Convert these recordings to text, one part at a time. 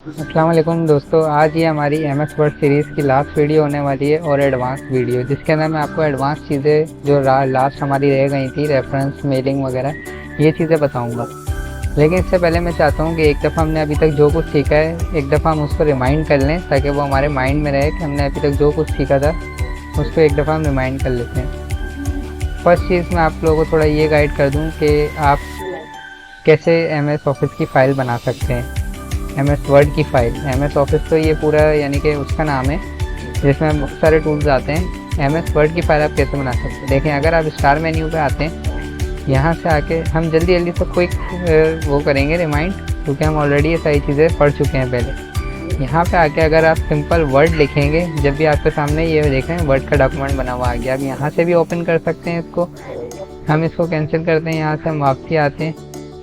अस्सलाम वालेकुम दोस्तों, आज ये हमारी MS वर्ड सीरीज़ की लास्ट वीडियो होने वाली है और एडवांस वीडियो, जिसके अंदर मैं आपको एडवांस चीज़ें जो लास्ट हमारी रह गई थी, रेफरेंस मेलिंग वगैरह ये चीज़ें बताऊंगा। लेकिन इससे पहले मैं चाहता हूँ कि एक दफ़ा हमने अभी तक जो कुछ सीखा है एक दफ़ा हम उसको रिमाइंड कर लें, ताकि वो हमारे माइंड में रहे कि हमने अभी तक जो कुछ सीखा था उसको एक दफ़ा हम रिमाइंड कर लेते हैं। फर्स्ट चीज़ मैं आप लोगों को थोड़ा ये गाइड कर दूँ कि आप कैसे MS ऑफिस की फ़ाइल बना सकते हैं। MS वर्ड की फ़ाइल, MS ऑफिस तो ये पूरा यानी कि उसका नाम है जिसमें बहुत सारे टूल्स आते हैं। MS वर्ड की फ़ाइल आप कैसे बना सकते हैं, देखें। अगर आप स्टार मेन्यू पे आते हैं, यहाँ से आके हम जल्दी जल्दी से क्विक वो करेंगे रिमाइंड, क्योंकि हम ऑलरेडी ये सारी चीज़ें पढ़ चुके हैं पहले। यहाँ पे आके अगर आप सिंपल वर्ड लिखेंगे, जब भी आपके सामने ये देखें वर्ड का डॉक्यूमेंट बना हुआ आ गया, आप यहाँ से भी ओपन कर सकते हैं इसको। हम इसको कैंसिल करते हैं, यहाँ से हम वापसी आते हैं,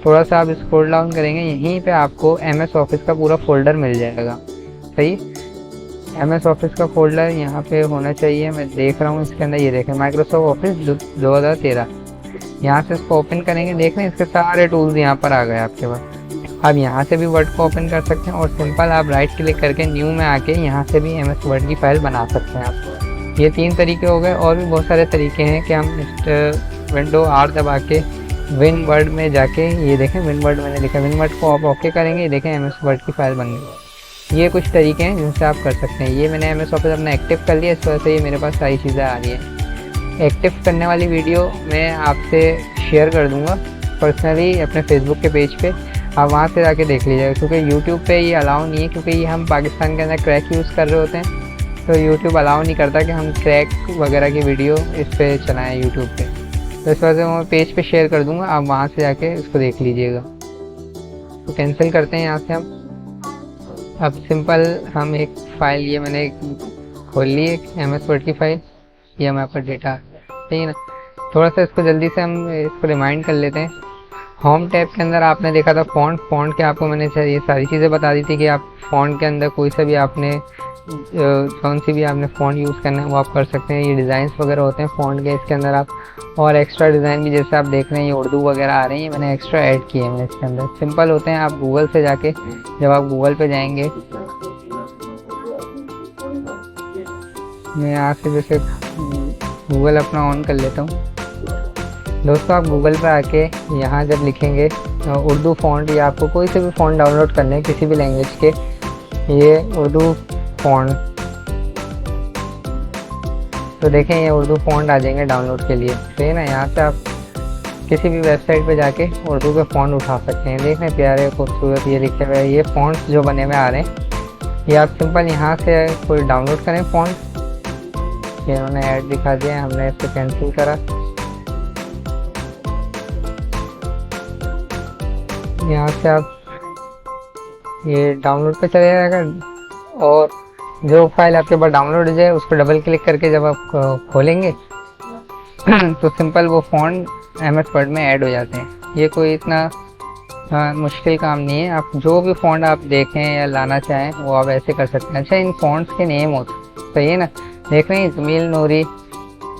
थोड़ा सा आप स्क्रॉल डाउन करेंगे, यहीं पे आपको MS ऑफिस का पूरा फोल्डर मिल जाएगा। सही, MS ऑफिस का फोल्डर यहाँ पे होना चाहिए। मैं देख रहा हूँ इसके अंदर, ये देखें माइक्रोसॉफ्ट ऑफिस 2013। यहाँ से इसको ओपन करेंगे, देख रहे हैं इसके सारे टूल्स यहाँ पर आ गए आपके पास। आप यहाँ से भी वर्ड को ओपन कर सकते हैं और सिंपल आप राइट क्लिक करके न्यू में आके यहाँ से भी MS वर्ड की फ़ाइल बना सकते हैं आप। ये 3 तरीके हो गए, और भी बहुत सारे तरीके हैं कि हम विंडो R दबा के विन वर्ड में जाके, ये देखें विन वर्ड मैंने लिखा, विन वर्ड को आप ओके करेंगे, ये देखें MS वर्ड की फ़ाइल बन गई। ये कुछ तरीके हैं जिनसे आप कर सकते हैं। ये मैंने MS ऑफिस अपना एक्टिव कर लिया, इस वजह से ये मेरे पास सारी चीज़ें आ रही हैं। एक्टिव करने वाली वीडियो मैं आपसे शेयर कर दूंगा पर्सनली अपने फेसबुक के पेज पे, आप वहाँ से जाके देख लीजिएगा, क्योंकि यूट्यूब पे ये अलाउ नहीं है, क्योंकि ये हम पाकिस्तान के अंदर क्रैक यूज़ कर रहे होते हैं, तो यूट्यूब अलाउ नहीं करता कि हम क्रैक वगैरह की वीडियो इस पर चलाएँ यूट्यूब पे। तो इस वजह से मैं पेज पे शेयर कर दूंगा, आप वहाँ से जाके इसको देख लीजिएगा। तो कैंसिल करते हैं यहाँ से हम। अब सिंपल हम एक फ़ाइल, ये मैंने खोल ली एक MS वर्ड की फ़ाइल, ये हमारे पास डेटा, ठीक है ना। थोड़ा सा इसको जल्दी से हम इसको रिमाइंड कर लेते हैं। होम टैब के अंदर आपने देखा था फ़ॉन्ट के आपको मैंने ये सारी चीज़ें बता दी थी कि आप फ़ॉन्ट के अंदर कोई सा भी आपने कौन सी भी आपने फ़ॉन्ट यूज़ करना है वो आप कर सकते हैं। ये डिज़ाइंस वगैरह होते हैं फ़ॉन्ट के, इसके अंदर आप और एक्स्ट्रा डिज़ाइन भी जैसे आप देख रहे हैं ये उर्दू वगैरह आ रही है, मैंने एक्स्ट्रा ऐड किए हैं इसके अंदर। सिंपल होते हैं, आप गूगल से जाके, जब आप गूगल पे जाएंगे, मैं यहाँ से जैसे गूगल अपना ऑन कर लेता हूँ दोस्तों। आप गूगल पे आके यहाँ जब लिखेंगे उर्दू फ़ॉन्ट, या आपको कोई से भी फ़ॉन्ट डाउनलोड करने हैं किसी भी लैंग्वेज के, ये उर्दू फ़ॉन्ट, तो देखें ये उर्दू फ़ॉन्ट आ जाएंगे डाउनलोड के लिए, तो है ना। यहाँ से आप किसी भी वेबसाइट पे जाके उर्दू के फ़ॉन्ट उठा सकते हैं। देख रहे हैं प्यारे खूबसूरत ये लिखे हुए ये फ़ॉन्ट्स जो बने हुए आ रहे हैं, ये आप सिंपल यहाँ से कोई डाउनलोड करें फ़ॉन्ट। ये उन्होंने ऐड दिखा दिया, हमने इसको कैंसिल करा। यहाँ से आप ये डाउनलोड पे चले जाएगा, और जो फाइल आपके पास डाउनलोड हो जाए उसको डबल क्लिक करके जब आप खोलेंगे तो सिंपल वो फ़ॉन्ट MS वर्ड में ऐड हो जाते हैं। ये कोई इतना मुश्किल काम नहीं है। आप जो भी फ़ॉन्ट आप देखें या लाना चाहें वो आप ऐसे कर सकते हैं। अच्छा, इन फ़ॉन्ट्स के नेम होते सही है ना, देख रहे हैं जमील नूरी,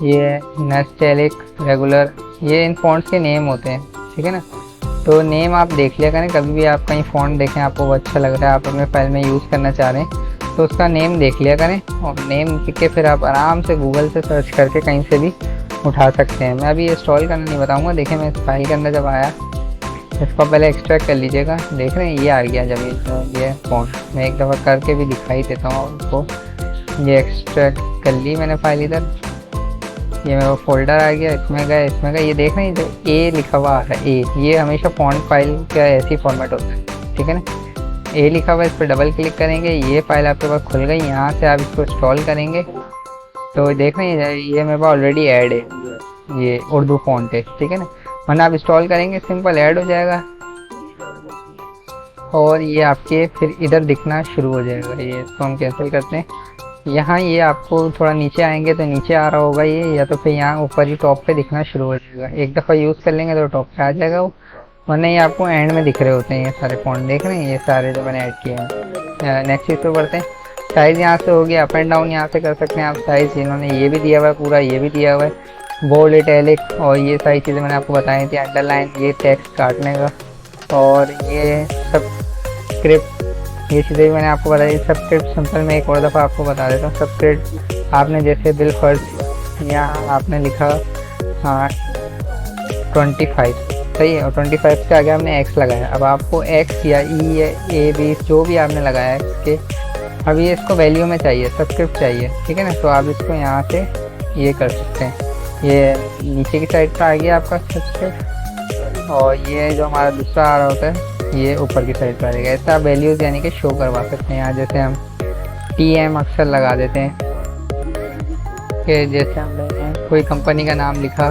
ये नस्टैलिक, रेगुलर, ये इन फ़ॉन्ट्स के नेम होते हैं, ठीक है ना। तो नेम आप देख लिया करें, कभी भी आप कहीं फ़ॉन्ट देखें आपको वो अच्छा लग रहा है, आप अपने फाइल में यूज़ करना चाह रहे हैं, तो उसका नेम देख लिया करें, और नेम लिख के फिर आप आराम से गूगल से सर्च करके कहीं से भी उठा सकते हैं। मैं अभी ये इंस्टॉल करना नहीं बताऊंगा। देखें मैं इस फाइल के अंदर जब आया, इसको पहले एक्सट्रैक्ट कर लीजिएगा। देख रहे हैं ये आ गया जब ये फ़ॉन्ट, मैं एक दफ़ा करके भी दिखाई देता हूँ आपको। ये एक्सट्रैक्ट कर ली मैंने फ़ाइल इधर, ये मेरा फोल्डर आ गया, इसमें गया, ये देख रहे हैं जो A लिखा हुआ आ रहा है, A, ये हमेशा फ़ॉन्ट फाइल का ऐसी फॉर्मेट होता है, ठीक है ना। A लिखा हुआ है, इस पर डबल क्लिक करेंगे, ये फाइल आपके पास खुल गई। यहाँ से आप इसको इंस्टॉल करेंगे, तो देख रहे हैं ये मेरे पास ऑलरेडी ऐड है, ये उर्दू फ़ॉन्ट है, ठीक है ना। वरना आप इंस्टॉल करेंगे सिंपल ऐड हो जाएगा, और ये आपके फिर इधर दिखना शुरू हो जाएगा। ये इसको हम कैंसिल करते हैं। यहाँ ये आपको थोड़ा नीचे आएंगे तो नीचे आ रहा होगा ये, या तो फिर यहाँ ऊपर ही टॉप पे दिखना शुरू हो जाएगा। एक दफ़ा यूज़ कर लेंगे तो टॉप पे आ जाएगा वो, वरना ये आपको एंड में दिख रहे होते हैं ये सारे फ़ॉन्ट। देख रहे हैं ये सारे जो मैंने ऐड किए हैं। नेक्स्ट चीज़ पे बढ़ते हैं। साइज़ यहाँ से हो गया, अप एंड डाउन यहाँ से कर सकते हैं आप साइज़। इन्होंने ये भी दिया हुआ है पूरा, ये भी दिया हुआ है, बोल्ड, इटैलिक, और ये सारी चीज़ें मैंने आपको बताई थी। अंडरलाइन, ये टेक्स्ट काटने का, और ये सब स्क्रिप्ट ये चीज़ें भी मैंने आपको बताई। सब्सक्रिप्ट सिंपल मैं एक और दफ़ा आपको बता देता हूँ। सब्सक्रिप्ट आपने जैसे बिल फर्स्ट यहाँ आपने लिखा 25, सही है, और 25 के आगे आपने एक्स लगाया। अब आपको एक्स या ई या ए बी जो भी आपने लगाया है इसके, अब ये इसको वैल्यू में चाहिए, सब्सक्रिप्ट चाहिए, ठीक है ना। तो आप इसको यहाँ से ये कर सकते हैं, ये नीचे की साइड पर आ गया आपका सब्सक्रिप्ट, और ये जो हमारा दूसरा आ रहा होता है ये ऊपर की साइड पर आ जाएगा। ऐसा आप वैल्यूज़ यानी कि शो करवा सकते हैं। यहाँ जैसे हम TM अक्सर लगा देते हैं कि जैसे हमने कोई कंपनी का नाम लिखा,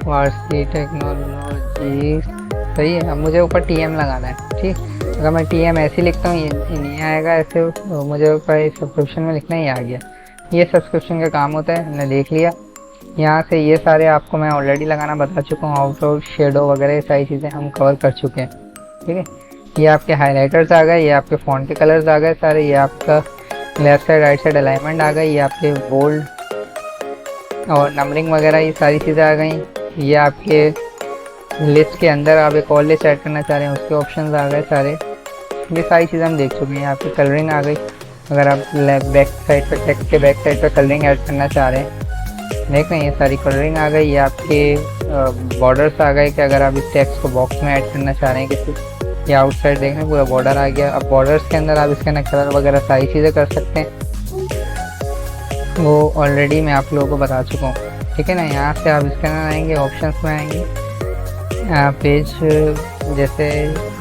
वारसी टेक्नोलॉजी, सही है। अब मुझे ऊपर TM लगाना है, ठीक। अगर मैं TM ऐसे लिखता हूँ ये नहीं आएगा, ऐसे मुझे ऊपर सब्सक्रिप्शन में लिखना ही आ गया। ये सब्सक्रिप्शन का काम होता है, हमने देख लिया। यहाँ से ये सारे आपको मैं ऑलरेडी लगाना बता चुका हूँ, आउटलाइन शेडो वगैरह ये सारी चीज़ें हम कवर कर चुके हैं, ठीक है। ये आपके हाइलाइटर्स आ गए, ये आपके फ़ॉन्ट के कलर्स आ गए सारे, ये आपका left side right side alignment आ गई, ये आपके बोल्ड और नंबरिंग वगैरह ये सारी चीज़ें आ गई। ये आपके लिस्ट के अंदर आप एक और लिस्ट ऐड करना चाह रहे हैं उसके ऑप्शंस आ गए सारे। ये सारी चीज़ें हम देख चुके हैं। आपकी कलरिंग आ गई, अगर आप बैक साइड पर टेक्स्ट के बैक साइड पर कलरिंग ऐड करना चाह रहे हैं, देख रहे हैं ये सारी कलरिंग आ गई। ये आपके बॉर्डर्स आ गए कि अगर आप इस टेक्स्ट को बॉक्स में ऐड करना चाह रहे हैं किसी, ये आउटसाइड देख रहे हैं पूरा बॉर्डर आ गया। अब बॉर्डर्स के अंदर आप इसके ना कलर वगैरह सारी चीज़ें कर सकते हैं, वो ऑलरेडी मैं आप लोगों को बता चुका हूँ, ठीक है ना। यहाँ से आप इसके अंदर आएंगे, ऑप्शंस में आएंगे, पेज जैसे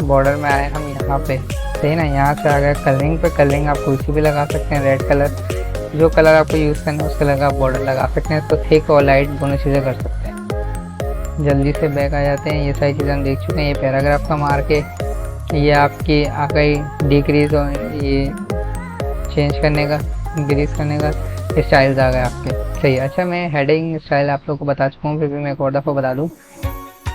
बॉर्डर में आए हम यहाँ पे, सही ना। यहाँ से आ गया कलरिंग पे, कलरिंग आप कोई भी लगा सकते हैं, रेड कलर, जो कलर आपको यूज़ करना है उस कलर का आप बॉर्डर लगा सकते हैं। तो थिक और लाइट दोनों चीज़ें कर सकते हैं। जल्दी से बैक आ जाते हैं। ये सारी चीज़ें हम देख चुके हैं। ये पैराग्राफ का मार के ये आपकी आ गई डिक्रीज और ये चेंज करने का, इंक्रीज करने का स्टाइल्स आ गए आपके, सही है। अच्छा, मैं हेडिंग स्टाइल आप लोगों को बता चुका हूँ, फिर भी मैं एक और दफ़ा बता दूँ।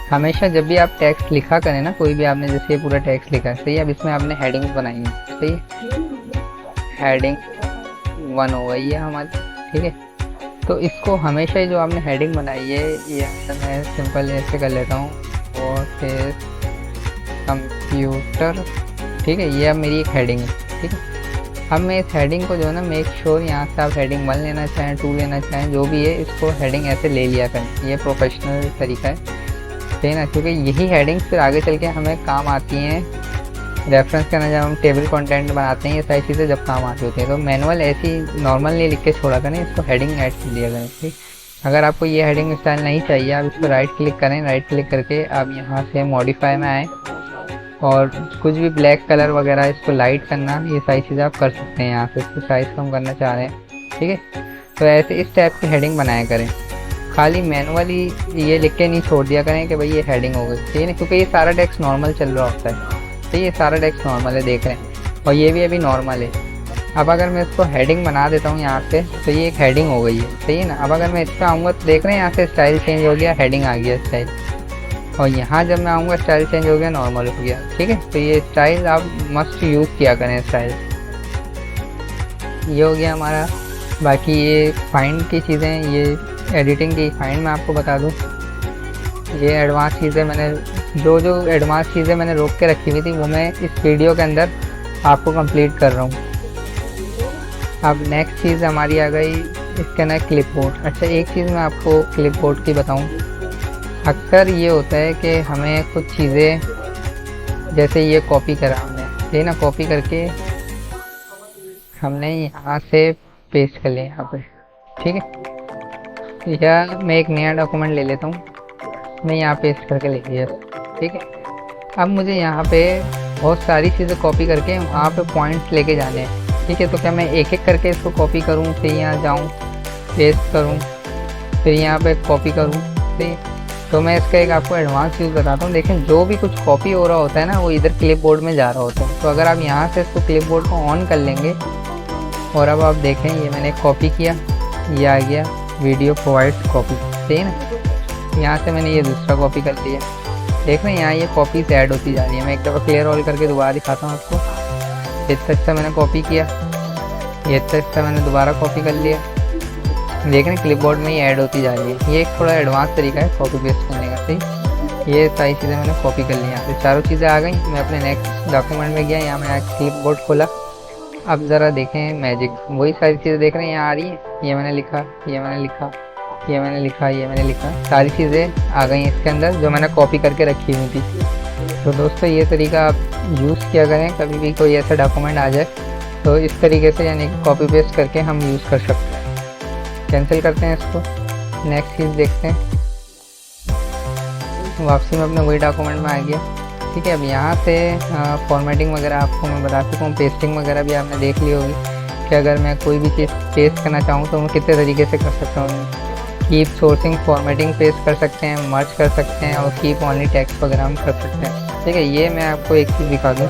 हमेशा जब भी आप टेक्स्ट लिखा करें ना, कोई भी आपने जैसे ये पूरा टेक्स्ट लिखा है, सही है। अब इसमें आपने हेडिंग्स बनाई है, सही है। हेडिंग 1 हो गई है हमारी, ठीक है। तो इसको हमेशा ही जो आपने हेडिंग बनाई है, ये मैं सिंपल ऐसे कर लेता हूँ, और फिर कंप्यूटर, ठीक है। ये अब मेरी एक हेडिंग है, ठीक है। अब मैं इस हेडिंग को जो है ना, मेक श्योर यहाँ से आप हेडिंग 1 लेना चाहें, 2 लेना चाहें, जो भी है, इसको हेडिंग ऐसे ले लिया करें। ये प्रोफेशनल तरीका है, सही ना, क्योंकि यही हेडिंग्स फिर आगे चल के हमें काम आती हैं रेफरेंस करना, जब हम टेबल कंटेंट बनाते हैं, ये सारी चीज़ें जब काम आती होती हैं। तो मैनुअल ऐसी नॉर्मल नहीं लिख के छोड़ा करें, इसको हेडिंग ऐड कर दिया करें, ठीक। अगर आपको ये हेडिंग स्टाइल नहीं चाहिए, आप इस पर राइट क्लिक करें, राइट क्लिक करके आप यहाँ से मॉडिफाई में आएँ, और कुछ भी ब्लैक कलर वगैरह इसको लाइट करना, ये सारी चीज़ें आप कर सकते हैं। यहाँ से इसको साइज़ कम करना चाह रहे हैं, ठीक है। तो ऐसे इस टाइप की हेडिंग बनाया करें, खाली मैनुअली ये लिख के नहीं छोड़ दिया करें कि भाई ये हेडिंग हो गई, ठीक है, क्योंकि ये सारा टेक्स्ट नॉर्मल चल रहा होता है, तो ये सारा टेक्स्ट नॉर्मल है, देख रहे हैं, और ये भी अभी नॉर्मल है। अब अगर मैं इसको हेडिंग बना देता हूँ यहाँ से, तो ये एक हेडिंग हो गई है, सही है ना। अब अगर मैं इस पर आऊँगा तो देख रहे हैं यहाँ से स्टाइल चेंज हो गया, हेडिंग आ गया स्टाइल, और यहाँ जब मैं आऊँगा स्टाइल चेंज हो गया, नॉर्मल हो गया, ठीक है। तो ये स्टाइल आप मस्ट यूज़ किया करें स्टाइल। ये हो गया हमारा। बाकी ये फाइंड की चीज़ें, ये एडिटिंग की फाइंड मैं आपको बता दूँ, ये एडवांस चीज़ें मैंने जो एडवांस चीज़ें मैंने रोक के रखी हुई थी, वो मैं इस वीडियो के अंदर आपको कंप्लीट कर रहा हूँ। अब नेक्स्ट चीज़ हमारी आ गई इसके अंदर क्लिपबोर्ड। अच्छा, एक चीज़ मैं आपको क्लिपबोर्ड की बताऊँ। अक्सर ये होता है कि हमें कुछ चीज़ें, जैसे ये कॉपी करा हमने, ये ना कॉपी करके हमने यहाँ से पेस्ट कर लिया यहाँ पे, ठीक है। या मैं एक नया डॉक्यूमेंट ले लेता हूँ, मैं यहाँ पेस्ट करके ले लिया, ठीक है। अब मुझे यहाँ पे बहुत सारी चीज़ें कॉपी करके वहाँ पे पॉइंट्स लेके जाने हैं, ठीक है। तो क्या मैं एक एक करके इसको कॉपी करूँ, फिर यहाँ जाऊँ पेस्ट करूँ, फिर यहाँ पे कॉपी करूँ, ठीक है। तो मैं इसका एक आपको एडवांस यूज़ बताता हूँ। देखें, जो भी कुछ कॉपी हो रहा होता है ना, वो इधर क्लिपबोर्ड में जा रहा होता है। तो अगर आप यहाँ से इसको क्लिपबोर्ड को ऑन कर लेंगे, और अब आप देखें ये मैंने कॉपी किया, ये आ गया वीडियो प्रोवाइड्स कॉपी, सही है ना। यहाँ से मैंने ये दूसरा कॉपी कर लिया, देख रहे हैं यहाँ ये कॉपीज ऐड होती जा रही है। मैं एक दफ़ा क्लियर ऑल करके दोबारा दिखाता हूँ आपको। इतना अच्छा मैंने कॉपी किया, ये इतना अच्छा मैंने दोबारा कॉपी कर लिया, देख रहे हैं क्लिपबोर्ड में ही ऐड होती जा रही है। ये एक थोड़ा एडवांस तरीका है कॉपी पेस्ट करने का, सही। ये सारी चीज़ें मैंने कॉपी कर ली। यहाँ पे चारों चीज़ें आ गई। मैं अपने नेक्स्ट डॉक्यूमेंट में गया, यहाँ मैंने क्लिपबोर्ड खोला। अब ज़रा देखें मैजिक, वही सारी चीज़ें देख रहे हैं यहाँ आ रही है। ये मैंने लिखा, ये मैंने लिखा, ये मैंने लिखा, ये मैंने लिखा, सारी चीज़ें आ गई इसके अंदर जो मैंने कॉपी करके रखी हुई थी। तो दोस्तों ये तरीका आप यूज़ किया करें, कभी भी कोई ऐसा डॉक्यूमेंट आ जाए तो इस तरीके से, यानी कि कॉपी पेस्ट करके हम यूज़ कर सकते हैं। कैंसिल करते हैं इसको, नेक्स्ट चीज़ देखते हैं। वापसी में अपने वही डॉक्यूमेंट में आ गया। ठीक है, अब यहाँ से फॉर्मेटिंग वगैरह आपको मैं बता चुका हूँ। पेस्टिंग वगैरह भी आपने देख ली होगी कि अगर मैं कोई भी चीज़ पेस्ट करना चाहूँ तो मैं कितने तरीके से कर सकता हूँ। कीप सोर्सिंग फॉर्मेटिंग पेस्ट कर सकते हैं, मर्ज कर सकते हैं, और कीप ओनली टेक्स्ट वगैरह हम कर सकते हैं। ठीक है, ये मैं आपको एक चीज़ दिखा दूँ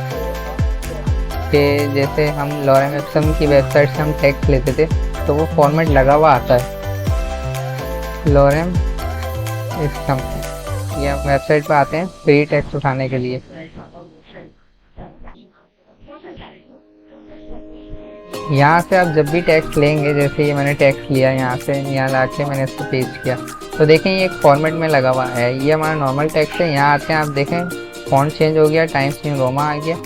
कि जैसे हम लॉरेम एप्सम की वेबसाइट से हम टेक्स्ट लेते थे तो वो फॉर्मेट लगा हुआ आता है लॉरेम एप्सम। ये हम वेबसाइट पर आते हैं फ्री टेक्स्ट उठाने के लिए। यहाँ से आप जब भी टेक्स्ट लेंगे, जैसे ये मैंने टेक्स्ट लिया यहाँ से, यहाँ ला के मैंने इसको पेस्ट किया तो देखें ये एक फॉर्मेट में लगा हुआ है। ये हमारा नॉर्मल टेक्स्ट है। यहाँ आते हैं, आप देखें फॉन्ट चेंज हो गया, टाइम्स न्यू रोमा आ गया,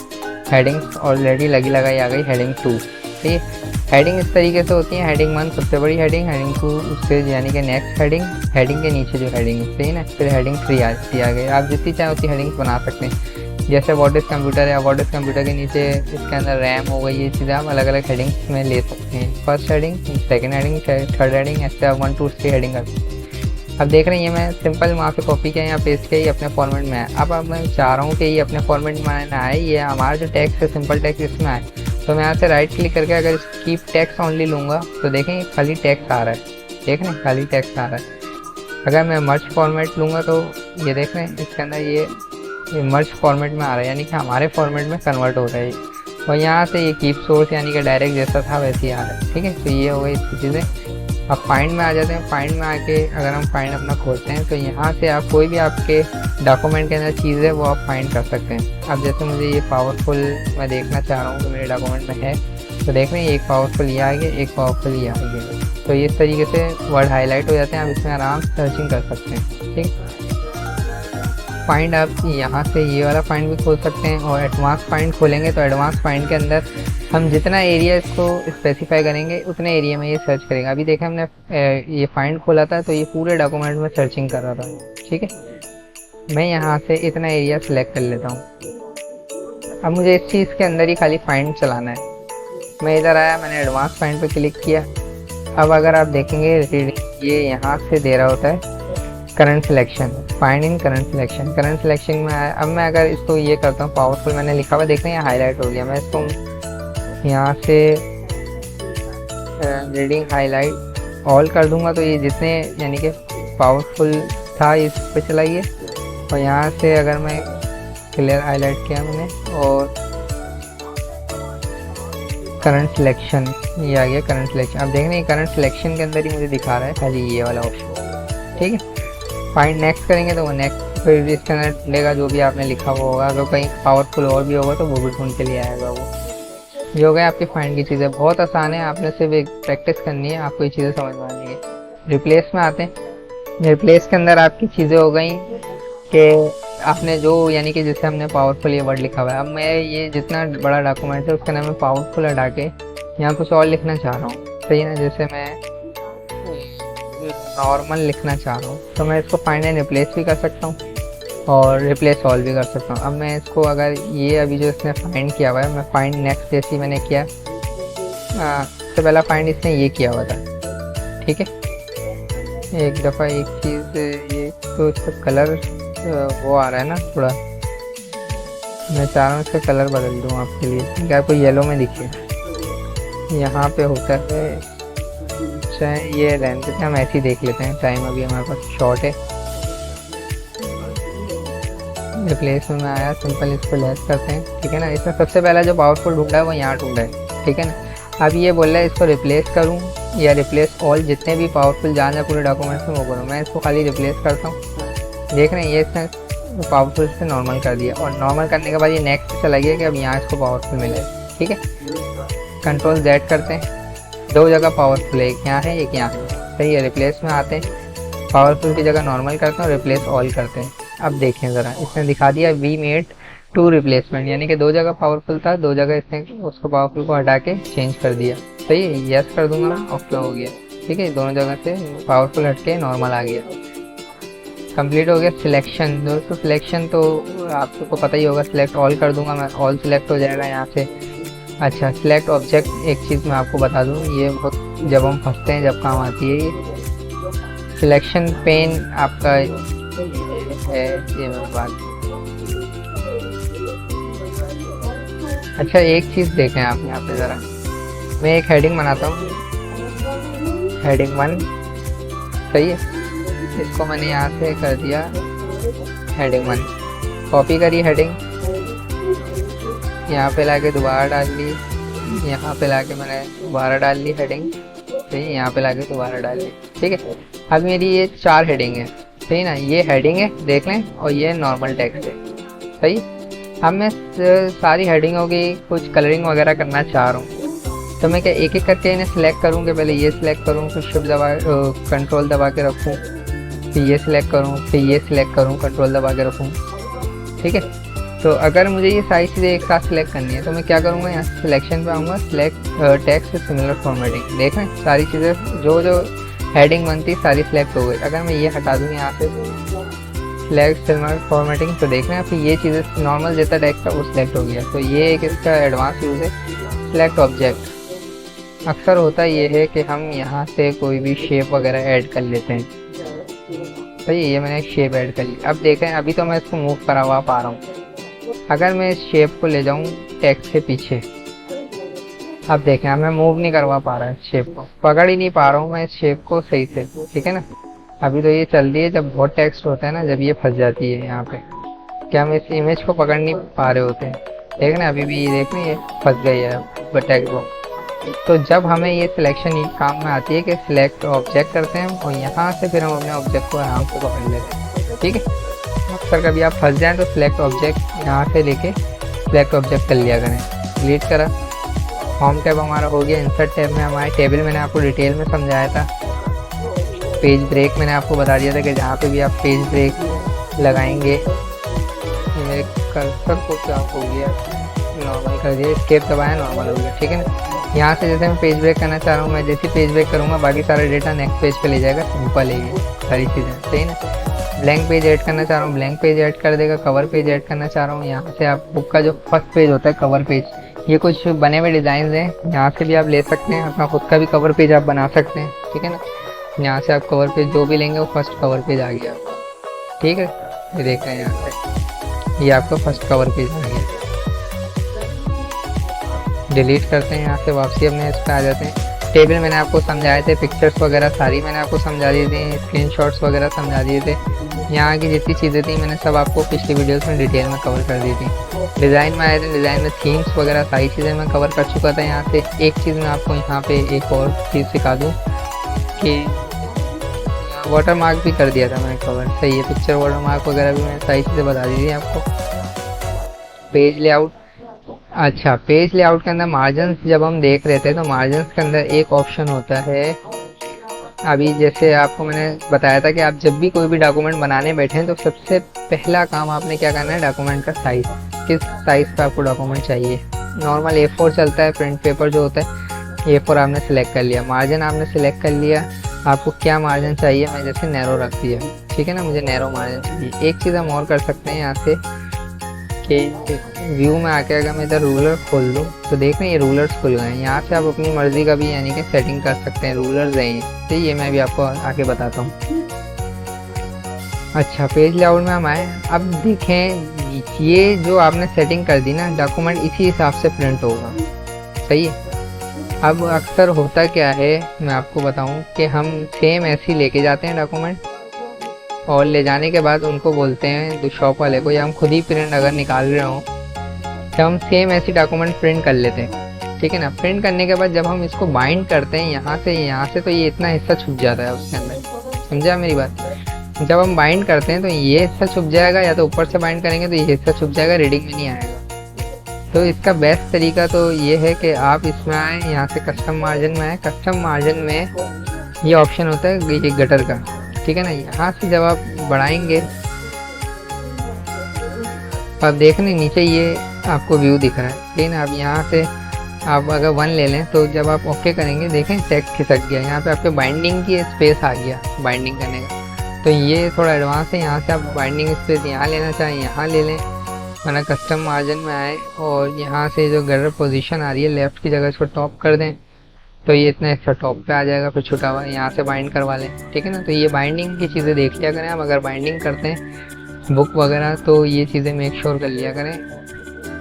हेडिंग्स ऑलरेडी लगी लगाई आ गई, हेडिंग 2। ठीक है, हेडिंग इस तरीके से होती है। हेडिंग 1 सबसे बड़ी हेडिंग, हेडिंग 2 उससे यानी कि नेक्स्ट हेडिंग, हेडिंग के नीचे जो हेडिंग सही ना, फिर हेडिंग 3 आ गई। आप जितनी चाहे उतनी हेडिंग्स बना सकते हैं। जैसे व्हाट इज़ कंप्यूटर है, व्हाट इज़ कंप्यूटर के नीचे इसके अंदर रैम हो गई, ये चीज़ें आप अलग अलग हेडिंग्स में ले सकते हैं। First heading, second heading, third heading, ऐसे आप 1 2 3 हेडिंग करते हैं। अब देख रहे हैं ये मैं सिंपल वहाँ पे कॉपी किया, यहाँ पेस्ट किया, ये अपने फॉर्मेट में है। अब मैं चाह रहा हूँ कि ये अपने फॉर्मेट में ना आए, ये हमारा जो टेक्स्ट है सिंपल टेक्स्ट इसमें आए। तो मैं यहाँ से राइट क्लिक करके अगर कीप टेक्स्ट ओनली लूँगा तो देखें खाली टेक्स्ट आ रहा है। देख रहे हैं खाली टेक्स्ट आ रहा है। अगर मैं मर्ज फॉर्मेट लूँगा तो ये देख रहे हैं इसके अंदर ये मर्ज फॉर्मेट में आ रहा है, यानी कि हमारे फॉर्मेट में कन्वर्ट हो रहा है। और यहाँ से ये कीप सोर्स यानी कि डायरेक्ट जैसा था वैसे ही आ रहा है। ठीक है, तो ये हो गई इसकी चीज़ें। अब फाइंड में आ जाते हैं। फाइंड में आके अगर हम फाइंड अपना खोलते हैं तो यहाँ से आप कोई भी आपके डॉक्यूमेंट के अंदर चीज़ है वो आप फाइंड कर सकते हैं। अब जैसे मुझे ये पावरफुल मैं देखना चाह रहा हूँ कि मेरे डॉक्यूमेंट में है, तो देख रहे हैं एक पावरफुल ये आ गया, एक पावरफुल ये आ गया। तो इस तरीके से वर्ड हाईलाइट हो जाते हैं, आप इसमें आराम से सर्चिंग कर सकते हैं। ठीक, फाइंड आप यहाँ से ये वाला फाइंड भी खोल सकते हैं। और एडवांस फाइंड खोलेंगे तो एडवांस फाइंड के अंदर हम जितना एरिया इसको स्पेसिफाई करेंगे उतने एरिया में ये सर्च करेगा। अभी देखें हमने ये फाइंड खोला था तो ये पूरे डॉक्यूमेंट में सर्चिंग कर रहा था। ठीक है, मैं यहाँ से इतना एरिया सेलेक्ट कर लेता हूँ। अब मुझे इस चीज़ के अंदर ही खाली फाइंड चलाना है। मैं इधर आया, मैंने एडवांस फाइंड पर क्लिक किया। अब अगर आप देखेंगे ये यहाँ से दे रहा होता है current selection, find in current selection. Current selection में आया। अब मैं अगर इसको ये करता हूँ पावरफुल, मैंने लिखा हुआ देख रहे हैं हाईलाइट हो गया। मैं इसको यहाँ से रीडिंग हाईलाइट ऑल कर दूंगा तो ये जितने यानी कि पावरफुल था इस पे चला गया। और यहाँ से अगर मैं क्लियर हाईलाइट किया मैंने और करंट सिलेक्शन, ये आ गया करंट सिलेक्शन। अब देख रहे हैं करंट सिलेक्शन के अंदर ही मुझे दिखा रहा है खाली ये वाला ऑप्शन। ठीक है, फाइंड नेक्स्ट करेंगे तो वो नेक्स्ट फिर इसके अंदर ढूंढेगा जो भी आपने लिखा हुआ होगा। अगर कहीं पावरफुल और भी होगा तो वो भी ढूंढ के लिए आएगा। वो ये हो गया आपकी फाइंड की चीज़ें। बहुत आसान है, आपने सिर्फ एक प्रैक्टिस करनी है, आपको ये चीज़ें समझ में आनी है। रिप्लेस में आते हैं। रिप्लेस के अंदर आपकी चीज़ें हो गई कि आपने जो यानी कि जैसे हमने पावरफुल ये वर्ड लिखा हुआ है। अब मैं ये जितना बड़ा डॉक्यूमेंट है उसके अंदर मैं पावरफुल हटा के यहाँ कुछ और लिखना चाह रहा हूँ। सही है ना, जैसे मैं नॉर्मल लिखना चाह रहा हूँ तो मैं इसको फाइंड एंड रिप्लेस भी कर सकता हूँ और रिप्लेस ऑल भी कर सकता हूँ। अब मैं इसको अगर ये अभी जो इसने फाइंड किया हुआ है, मैं फाइंड नेक्स्ट जैसी मैंने किया, सबसे पहला फाइंड इसने ये किया हुआ था। ठीक है, एक दफ़ा एक चीज़ ये तो इसका कलर वो आ रहा है ना थोड़ा, मैं चाह रहा हूँ इसका कलर बदल दूँ आपके लिए कि आपको येलो में दिखे। यहाँ पे होता है, चाहे ये रहने देते हैं, हम ऐसे ही देख लेते हैं, टाइम अभी हमारे पास शॉर्ट है। रिप्लेस में आया, सिंपल इसको लेस करते हैं। ठीक है ना, इसमें सबसे पहला जो पावरफुल ढूंढा है वो यहाँ ढूंढा है। ठीक है ना, अब ये बोल रहा है इसको रिप्लेस करूँ या रिप्लेस ऑल, जितने भी पावरफुल जान है पूरे डॉक्यूमेंट्स में वो करूँ। मैं इसको खाली रिप्लेस करता हूँ। देख रहे हैं ये इसने पावरफुल से नॉर्मल कर दिया और नॉर्मल करने के बाद ये नेक्स्ट चला गया कि अब यहाँ इसको पावरफुल मिले। ठीक है, कंट्रोल Z करते हैं, दो जगह पावरफुल है, एक यहाँ है एक यहाँ है। सही है, रिप्लेस में आते हैं, पावरफुल की जगह नॉर्मल करते हैं और रिप्लेस ऑल करते हैं। अब देखें ज़रा, इसने दिखा दिया वी मेड टू रिप्लेसमेंट, यानी कि दो जगह पावरफुल था, दो जगह इसने उसको पावरफुल को हटा के चेंज कर दिया। सही है, यस कर दूंगा मैं, ओके हो गया। ठीक है, दोनों जगह से पावरफुल हट के नॉर्मल आ गया। कंप्लीट हो गया सिलेक्शन। दोस्तों सिलेक्शन तो आपको पता ही होगा, सिलेक्ट ऑल कर दूंगा मैं, ऑल सिलेक्ट हो जाएगा यहाँ से। अच्छा, सिलेक्ट ऑब्जेक्ट, एक चीज़ मैं आपको बता दूँ, ये बहुत जब हम फंसते हैं जब काम आती है ये सिलेक्शन पेन आपका है, ये मेरे बात। अच्छा एक चीज़ देखें आप यहाँ पे ज़रा, मैं एक हेडिंग बनाता हूँ, हेडिंग 1। सही है, इसको मैंने यहाँ से कर दिया हेडिंग 1, कॉपी करी हेडिंग, यहाँ पे लाके दोबारा डाल ली, यहाँ पे लाके मैंने दोबारा डाल ली हेडिंग। सही, यहाँ पे लाके दोबारा डाल ली। ठीक है, अब मेरी ये 4 हेडिंग है। सही ना, ये हेडिंग है देख लें, और ये नॉर्मल टेक्स्ट है। सही, अब मैं सारी हेडिंगों की कुछ कलरिंग वगैरह करना चाह रहा हूँ, तो मैं क्या एक एक करके इन्हें सिलेक्ट करूँ कि पहले ये सिलेक्ट करूँ, फिर शिफ्ट दबा कंट्रोल दबा के रखूँ, फिर ये सिलेक्ट करूँ, फिर ये सिलेक्ट करूँ, कंट्रोल दबा के रखूँ। ठीक है, तो अगर मुझे ये सारी चीज़ें एक साथ सिलेक्ट करनी है तो मैं क्या करूँगा, यहाँ से सिलेक्शन पे आऊँगा, select text with similar formatting. देख रहे हैं सारी चीज़ें जो जो हेडिंग बनती सारी सिलेक्ट हो गई। अगर मैं ये हटा दूँ यहाँ से सिलेक्ट सिमिलर फॉर्मेटिंग, तो देख रहे हैं फिर ये चीज़ें नॉर्मल जैसा टेक्स्ट था वो सिलेक्ट हो गया। तो ये एक इसका एडवांस यूज़ है, सिलेक्ट ऑब्जेक्ट। अक्सर होता ये है कि हम यहाँ से कोई भी शेप वगैरह ऐड कर लेते हैं। सही, ये मैंने एक शेप ऐड कर ली। अब देखें, अभी तो मैं इसको मूव करवा पा रहा हूँ, अगर मैं इस शेप को ले जाऊं टेक्स्ट से पीछे, अब देखें अब मैं मूव नहीं करवा पा रहा, इस शेप को पकड़ ही नहीं पा रहा हूँ मैं इस शेप को सही से। ठीक है ना, अभी तो ये चल रही है, जब बहुत टेक्स्ट होता है ना, जब ये फंस जाती है यहाँ पे, क्या हम इस इमेज को पकड़ नहीं पा रहे होते हैं। देख ना, अभी भी ये देख ये फंस गई है टेक्स्ट को। तो जब हमें ये सिलेक्शन काम में आती है कि सिलेक्ट ऑब्जेक्ट करते हैं और यहाँ से फिर हम अपने ऑब्जेक्ट को आराम से पकड़ लेते हैं। ठीक है, अक्सर कभी आप फंस जाएं तो सिलेक्ट ऑब्जेक्ट यहाँ से लेके सिलेक्ट ऑब्जेक्ट कर लिया करें। डिलीट करा, होम टैब हमारा हो गया। इंसर्ट टैब में हमारे टेबल मैंने आपको डिटेल में समझाया था। पेज ब्रेक मैंने आपको बता दिया था कि जहाँ पे भी आप पेज ब्रेक लगाएंगे, मेरे कर्सर को क्या हो गया, नॉर्मल कर दिया, एस्केप दबाया, नॉर्मल हो गया। ठीक है ना, यहाँ से जैसे मैं पेज ब्रेक करना चाह रहा हूँ, मैं जैसे पेज ब्रेक करूँगा बाकी सारा डेटा नेक्स्ट पेज पे ले जाएगा, सिंपल है ये सारी चीज़ें। सही ना, ब्लैंक पेज ऐड करना चाह रहा हूँ, ब्लैंक पेज ऐड कर देगा। कवर पेज ऐड करना चाह रहा हूँ, यहाँ से आप बुक का जो फर्स्ट पेज होता है कवर पेज, ये कुछ बने हुए डिज़ाइन हैं, यहाँ से भी आप ले सकते हैं, अपना खुद का भी कवर पेज आप बना सकते हैं। ठीक है ना, यहाँ से आप कवर पेज जो भी लेंगे वो फर्स्ट कवर पेज आ गया। ठीक है, ये देख रहे हैं यहाँ से ये आपका फर्स्ट कवर पेज आ गया। डिलीट करते हैं, यहाँ से वापसी अपने इस पर आ जाते हैं। टेबल मैंने आपको समझाए थे, पिक्चर्स वगैरह सारी मैंने आपको समझा दी थी, स्क्रीनशॉट्स वगैरह समझा दिए थे। यहाँ की जितनी चीज़ें थी मैंने सब आपको पिछली वीडियोस में डिटेल में कवर कर दी थी। डिज़ाइन में आए थे, डिज़ाइन में थीम्स वगैरह सारी चीज़ें मैं कवर कर चुका था। यहाँ से एक चीज़ मैं आपको यहाँ पे एक और चीज़ सिखा दूँ कि वाटर मार्क भी कर दिया था मैंने कवर। सही है, पिक्चर वाटर मार्क वगैरह भी मैंने सारी चीज़ें बता दी थी आपको। पेज लेआउट, अच्छा पेज लेआउट के अंदर मार्जिन्स जब हम देख रहे थे तो मार्जिन्स के अंदर एक ऑप्शन होता है, अभी जैसे आपको मैंने बताया था कि आप जब भी कोई भी डॉक्यूमेंट बनाने बैठे तो सबसे पहला काम आपने क्या करना है, डॉक्यूमेंट का साइज़, किस साइज़ का आपको डॉक्यूमेंट चाहिए। नॉर्मल A4 चलता है, प्रिंट पेपर जो होता है A4 आपने सेलेक्ट कर लिया, मार्जिन आपने सेलेक्ट कर लिया, आपको क्या मार्जिन चाहिए, मैं जैसे नैरो रख दिया। ठीक है ना, मुझे नैरो मार्जिन चाहिए। एक चीज़ हम और कर सकते हैं यहाँ से कि व्यू में आके अगर मैं इधर रूलर खोल दूँ तो देख रहे हैं ये रूलर्स खुल गए हैं। यहाँ से आप अपनी मर्ज़ी का भी यानी कि सेटिंग कर सकते हैं, रूलर्स हैं। तो ये मैं भी आपको आगे बताता हूँ। अच्छा, पेज लेआउट में हम आए, अब देखें ये जो आपने सेटिंग कर दी ना, डॉक्यूमेंट इसी हिसाब से प्रिंट होगा। सही है, अब अक्सर होता क्या है मैं आपको बताऊँ कि हम सेम ऐसे ही लेके जाते हैं डॉक्यूमेंट, और ले जाने के बाद उनको बोलते हैं शॉप वाले को, या हम खुद ही प्रिंट अगर निकाल रहे हों तो हम सेम ऐसी डॉक्यूमेंट प्रिंट कर लेते हैं। ठीक है ना, प्रिंट करने के बाद जब हम इसको बाइंड करते हैं यहाँ से तो ये इतना हिस्सा छुप जाता है उसके अंदर। समझा मेरी बात? जब हम बाइंड करते हैं तो ये हिस्सा छुप जाएगा, या तो ऊपर से बाइंड करेंगे तो ये हिस्सा छुप जाएगा, रीडिंग में नहीं आएगा। तो इसका बेस्ट तरीका तो ये है कि आप इसमें आए, यहाँ से कस्टम मार्जिन में आए। कस्टम मार्जिन में ये ऑप्शन होता है ये गटर का। ठीक है ना, यहाँ से जब आप बढ़ाएंगे तो आप देख रहे हैं नीचे ये आपको व्यू दिख रहा है, ठीक है ना। अब यहाँ से आप अगर 1 ले लें तो जब आप ओके करेंगे देखें टेक्स्ट खिसक गया, यहाँ पे आपके बाइंडिंग की स्पेस आ गया बाइंडिंग करने का। तो ये थोड़ा एडवांस है, यहाँ से आप बाइंडिंग स्पेस यहाँ लेना चाहें यहाँ ले लें, वरना कस्टम मार्जिन में आए और यहाँ से जो गर्डर पोजीशन आ रही है लेफ़्ट की जगह इसको टॉप कर दें तो ये इतना एक्स्ट्रा टॉप पे आ जाएगा, फिर छुटा हुआ यहाँ से बाइंड करवा लें, ठीक है ना। तो ये बाइंडिंग की चीज़ें देख लिया करें आप, अगर बाइंडिंग करते हैं बुक वगैरह तो ये चीज़ें मेक श्योर कर लिया करें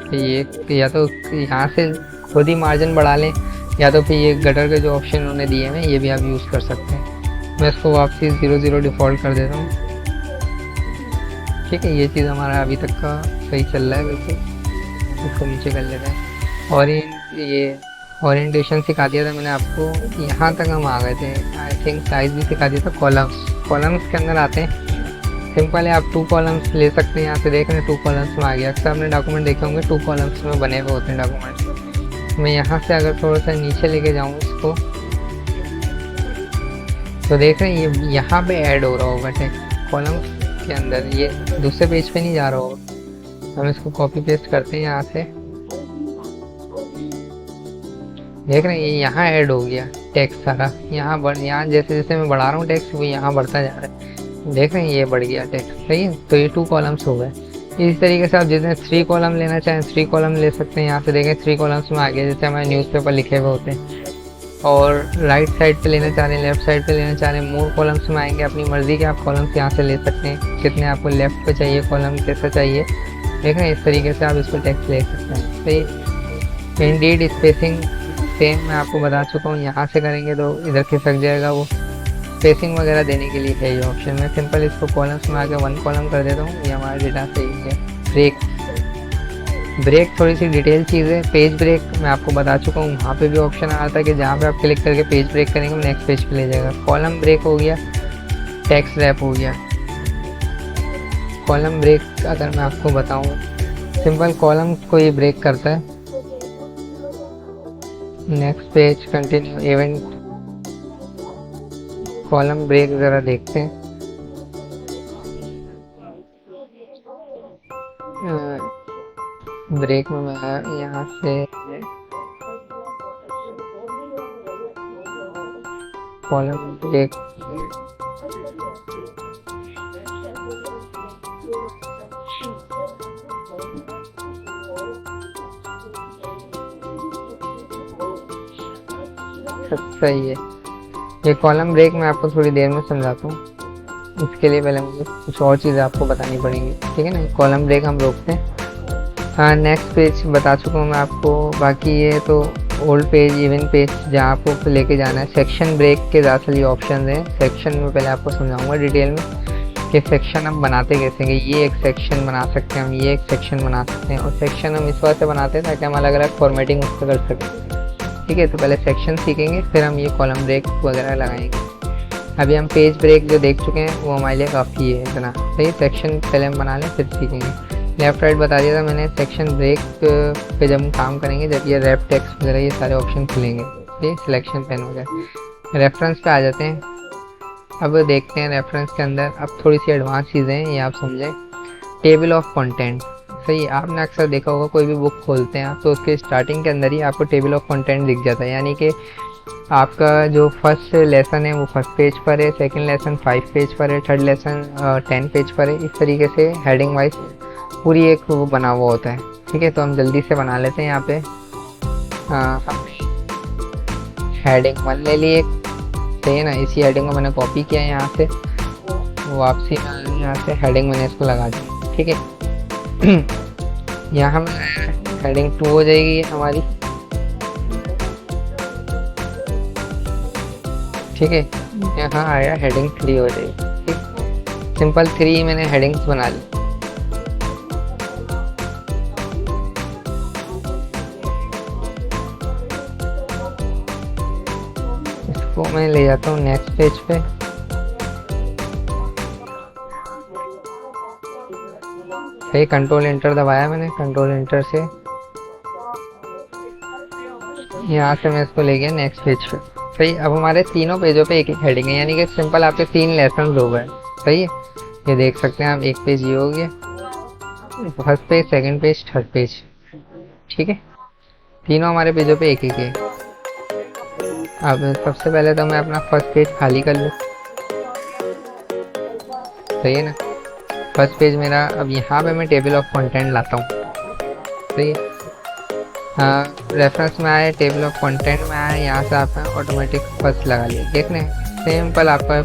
कि ये या तो यहाँ से खुद ही मार्जिन बढ़ा लें या तो फिर ये गटर के जो ऑप्शन उन्होंने दिए हैं ये भी आप यूज़ कर सकते हैं। मैं इसको वापसी 0 डिफ़ॉल्ट कर देता हूँ, ठीक है। ये चीज़ हमारा अभी तक का सही चल रहा है, बिल्कुल इसको नीचे कर लेते हैं। और ये ओरिएंटेशन सिखा दिया था मैंने आपको, यहाँ तक हम आ गए थे। आई थिंक साइज़ भी सिखा दिया था। कॉलम्स के अंदर आते हैं, सिंपल है, आप 2 कॉलम्स ले सकते हैं। यहाँ से देख रहे हैं 2 कॉलम्स में आ गया। अक्सर आपने डॉक्यूमेंट देखे होंगे 2 कॉलम्स में बने हुए होते हैं डॉक्यूमेंट। मैं यहाँ से अगर थोड़ा सा नीचे लेके जाऊँ इसको तो देख रहे हैं ये यहाँ पे ऐड हो रहा होगा टेक्स्ट कॉलम्स के अंदर, ये दूसरे पेज पे नहीं जा रहा होगा। हम इसको कॉपी पेस्ट करते हैं यहाँ से, देख रहे हैं ये यहाँ ऐड हो गया टेक्स्ट सारा। यहाँ जैसे जैसे मैं बढ़ा रहा हूँ टेक्स्ट वो यहाँ बढ़ता जा रहा है, देख रहे हैं ये बढ़ गया टेक्स्ट, सही है। तो ये 2 कॉलम्स हो गए। इस तरीके से आप जितने 3 कॉलम लेना चाहें 3 कॉलम ले सकते हैं। यहाँ से देखें 3 कॉलम्स में आ गया, जैसे हमारे न्यूज़पेपर लिखे हुए होते हैं। और राइट साइड पे लेना चाह रहे हैं, लेफ्ट साइड पे लेना चाह रहे हैं, मोर कॉलम्स में आएंगे। अपनी मर्ज़ी के आप कॉलम्स यहाँ से ले सकते हैं, कितने आपको लेफ्ट पे चाहिए कॉलम, कैसा चाहिए, देख रहे हैं। इस तरीके से आप इसको टेक्स्ट ले सकते हैं। तो इंडीड स्पेसिंग सेम मैं आपको बता चुका हूँ, यहाँ से करेंगे तो इधर खिसक जाएगा। वो स्पेसिंग वगैरह देने के लिए है ये ऑप्शन। मैं सिंपल इसको कॉलम्स में आके 1 कॉलम कर देता हूँ, ये हमारा डेटा सही है। ब्रेक थोड़ी सी डिटेल चीज़ है। पेज ब्रेक मैं आपको बता चुका हूँ, वहाँ पे भी ऑप्शन आ रहा था कि जहाँ पे आप क्लिक करके पेज ब्रेक करेंगे वो नेक्स्ट पेज पे ले जाएगा। कॉलम ब्रेक हो गया, टेक्स्ट रैप हो गया। कॉलम ब्रेक अगर मैं आपको बताऊँ, सिंपल कॉलम को ये ब्रेक करता है। Next page, continue, event, column break ज़रा देखते हैं। ब्रेक में मैं यहाँ से कॉलम ब्रेक सही है। ये कॉलम ब्रेक मैं आपको थोड़ी देर में समझाता हूँ, इसके लिए पहले मुझे कुछ और चीज़ें आपको बतानी पड़ेंगी, ठीक है ना। कॉलम ब्रेक हम रोकते हैं। हाँ, नेक्स्ट पेज बता चुका हूँ मैं आपको। बाकी ये तो ओल्ड पेज, इवन पेज जहाँ आपको लेके जाना है। सेक्शन ब्रेक के दरअसल ये ऑप्शन हैं। सेक्शन में पहले आपको समझाऊंगा डिटेल में कि सेक्शन हम बनाते कैसे हैं। ये एक सेक्शन बना सकते हैं हम, ये एक सेक्शन बना सकते हैं। और सेक्शन हम इस वजह से बनाते हैं ताकि हम अलग अलग फॉर्मेटिंग उस पर कर सकें, ठीक है। तो पहले सेक्शन सीखेंगे, फिर हम ये कॉलम ब्रेक वगैरह लगाएंगे। अभी हम पेज ब्रेक जो देख चुके हैं वो हमारे लिए काफ़ी है इतना, सही। सेक्शन पहले हम बना लें फिर सीखेंगे। लेफ्ट राइट बता दिया था मैंने। सेक्शन ब्रेक पे जब हम काम करेंगे, जब ये रैप टेक्स्ट वगैरह ये सारे ऑप्शन खुलेंगे, ये सिलेक्शन पेन वगैरह। रेफरेंस पे आ जाते हैं। अब देखते हैं रेफरेंस के अंदर अब थोड़ी सी एडवांस चीज़ें हैं, ये आप समझें। टेबल ऑफ कंटेंट, सही। आपने अक्सर देखा होगा कोई भी बुक खोलते हैं आप तो उसके स्टार्टिंग के अंदर ही आपको टेबल ऑफ कंटेंट दिख जाता है। यानी कि आपका जो फर्स्ट लेसन है वो फर्स्ट पेज पर है, सेकंड लेसन 5 पेज पर है, थर्ड लेसन 10 पेज पर है। इस तरीके से हेडिंग वाइज पूरी एक वो बना हुआ होता है, ठीक है। तो हम जल्दी से बना लेते हैं। यहाँ पे हमने हेडिंग 1 ले ली एक, सही है ना। इसी हेडिंग को मैंने कॉपी किया है यहाँ से, वापसी यहाँ से हेडिंग मैंने इसको लगा दी, ठीक है। यहाँ में हेडिंग 2 हो जाएगी हमारी, ठीक है। यहाँ आया हेडिंग 3 हो जाएगी, ठीक। सिंपल 3 मैंने हेडिंग्स बना ली। इसको मैं ले जाता हूँ नेक्स्ट पेज पे। सही, कंट्रोल एंटर दबाया मैंने। कंट्रोल एंटर से यहाँ से मैं इसको ले गया नेक्स्ट पेज पे, सही। अब हमारे तीनों पेजों पे एक एक हेडिंग है, यानी कि सिंपल आपके 3 लेसन हो गए, सही है। ये देख सकते हैं आप, एक पेज ये हो गया, first page, second page, third page, ठीक है। तीनों हमारे पेजों पे एक एक है। अब सबसे पहले तो मैं अपना फर्स्ट पेज खाली कर लूँ, सही है ना। फर्स्ट पेज मेरा, अब यहाँ पे मैं टेबल ऑफ कंटेंट लाता हूँ, सही है। हाँ, रेफरेंस में आए, टेबल ऑफ कंटेंट में आए, यहाँ से आपने ऑटोमेटिक फर्स्ट लगा लिया। देख लें सिंपल, आपका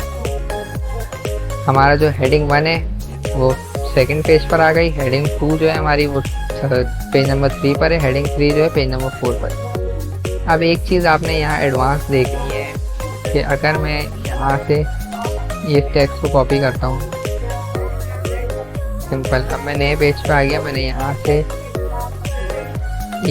हमारा जो हेडिंग 1 है वो सेकंड पेज पर आ गई, हेडिंग 2 जो है हमारी वो पेज नंबर 3 पर है, हेडिंग 3 जो है पेज नंबर 4 पर। अब एक चीज़ आपने यहाँ एडवांस देखनी है कि अगर मैं यहाँ से ये टेक्स्ट को कॉपी करता हूँ, सिंपल, अब मैं नए पेज पर आ गया, मैंने यहाँ से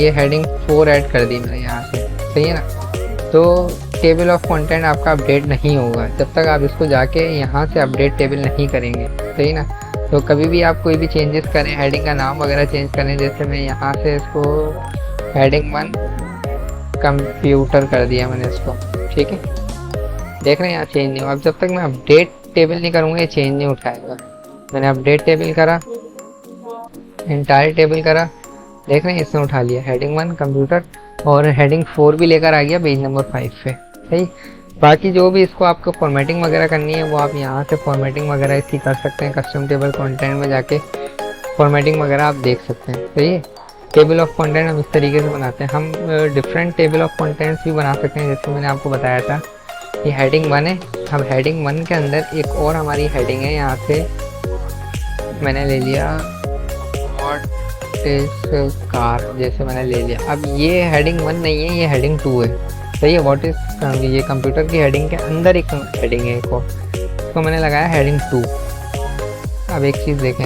ये हेडिंग 4 ऐड कर दी मैंने यहाँ से, सही है ना। तो टेबल ऑफ कंटेंट आपका अपडेट नहीं होगा जब तक आप इसको जाके यहाँ से अपडेट टेबल नहीं करेंगे, सही ना। तो कभी भी आप कोई भी चेंजेस करें, हेडिंग का नाम वगैरह चेंज करें, जैसे मैं यहाँ से इसको हेडिंग 1 कंप्यूटर कर दिया मैंने इसको, ठीक है। देख रहे हैं यहाँ चेंज नहीं हुआ। अब जब तक मैं अपडेट टेबल नहीं करूँगा ये चेंज नहीं उठाएगा। मैंने अपडेट टेबल करा, इंटायर टेबल करा, देख रहे हैं इसने उठा लिया हेडिंग 1 कंप्यूटर, और हेडिंग 4 भी लेकर आ गया पेज नंबर 5 पे, सही। बाकी जो भी इसको आपको फॉर्मेटिंग वगैरह करनी है वो आप यहाँ से फॉर्मेटिंग वगैरह इसकी कर सकते हैं, कस्टम टेबल कंटेंट में जाके फॉर्मेटिंग वगैरह आप देख सकते हैं, सही है। टेबल ऑफ कंटेंट हम इस तरीके से बनाते हैं। हम डिफरेंट टेबल ऑफ कंटेंट्स भी बना सकते हैं, जैसे मैंने आपको बताया था ये हेडिंग 1 है। अब हेडिंग 1 के अंदर एक और हमारी हेडिंग है, यहाँ से मैंने ले लिया व्हाट इज कार, जैसे मैंने ले लिया। अब ये हेडिंग 1 नहीं है, ये हेडिंग 2 है, सही है। व्हाट इज, ये कंप्यूटर की हेडिंग के अंदर एक हेडिंग है एक और, इसको मैंने लगाया हेडिंग 2। अब एक चीज़ देखें,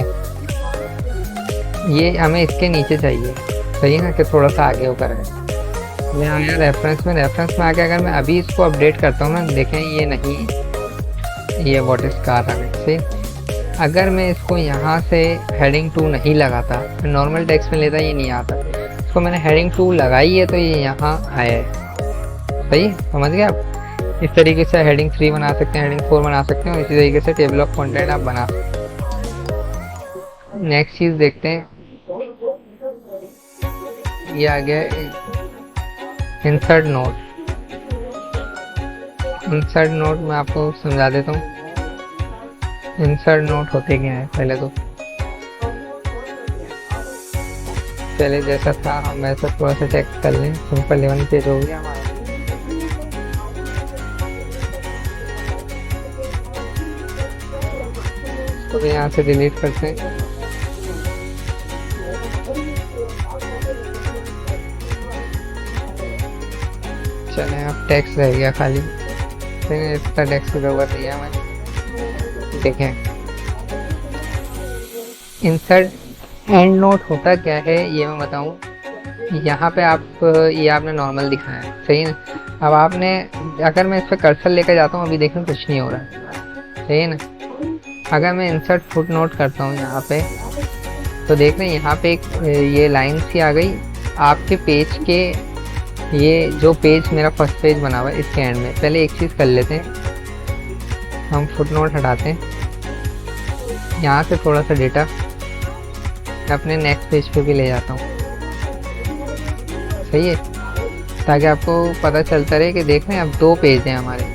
ये हमें इसके नीचे चाहिए, सही है ना, कि थोड़ा सा आगे होकर है। मैं आया रेफरेंस में आके अगर मैं अभी इसको अपडेट करता हूँ ना, देखें ये नहीं, ये व्हाट इज कार आ गई, सही। अगर मैं इसको यहाँ से हेडिंग 2 नहीं लगाता, नॉर्मल टेक्स्ट में लेता, ये नहीं आता। इसको मैंने हेडिंग 2 लगाई है तो ये यहाँ आया है, सही, समझ गए आप। इस तरीके से हेडिंग 3 बना सकते हैं, हेडिंग 4 बना सकते हैं, और इसी तरीके से टेबल ऑफ कंटेंट आप बना सकते हैं। नेक्स्ट चीज़ देखते हैं, ये आ गया इंसर्ट नोट। इंसर्ट नोट मैं आपको समझा देता हूँ। इंसर्ट नोट होते क्या है, पहले तो पहले जैसा था हम वैसा थोड़ा सा चेक कर लें। सिंपल 11 पेज हो गया हमारा। इसको भी यहाँ से डिलीट करते हैं। चले, अब टेक्स्ट रह गया खाली, इसका टेक्स्ट की जरूरत नहीं है हमें। देखें इंसर्ट एंड नोट होता क्या है ये मैं बताऊं। यहाँ पे आप, ये आपने नॉर्मल दिखाया है, सही है ना। अब आपने, अगर मैं इस पर कर्सर लेकर जाता हूँ, अभी देखें कुछ नहीं हो रहा है, सही है ना। अगर मैं इंसर्ट फुट नोट करता हूँ यहाँ पे, तो देख रहे हैं यहाँ पे एक ये लाइन सी आ गई आपके पेज के, ये जो पेज मेरा फर्स्ट पेज बना हुआ है इसके एंड में। पहले एक चीज़ कर लेते हैं, हम फुट नोट हटाते हैं, यहाँ से थोड़ा सा डेटा अपने नेक्स्ट पेज पे भी ले जाता हूँ, सही है, ताकि आपको पता चलता रहे कि देख रहे हैं अब 2 पेज हैं हमारे,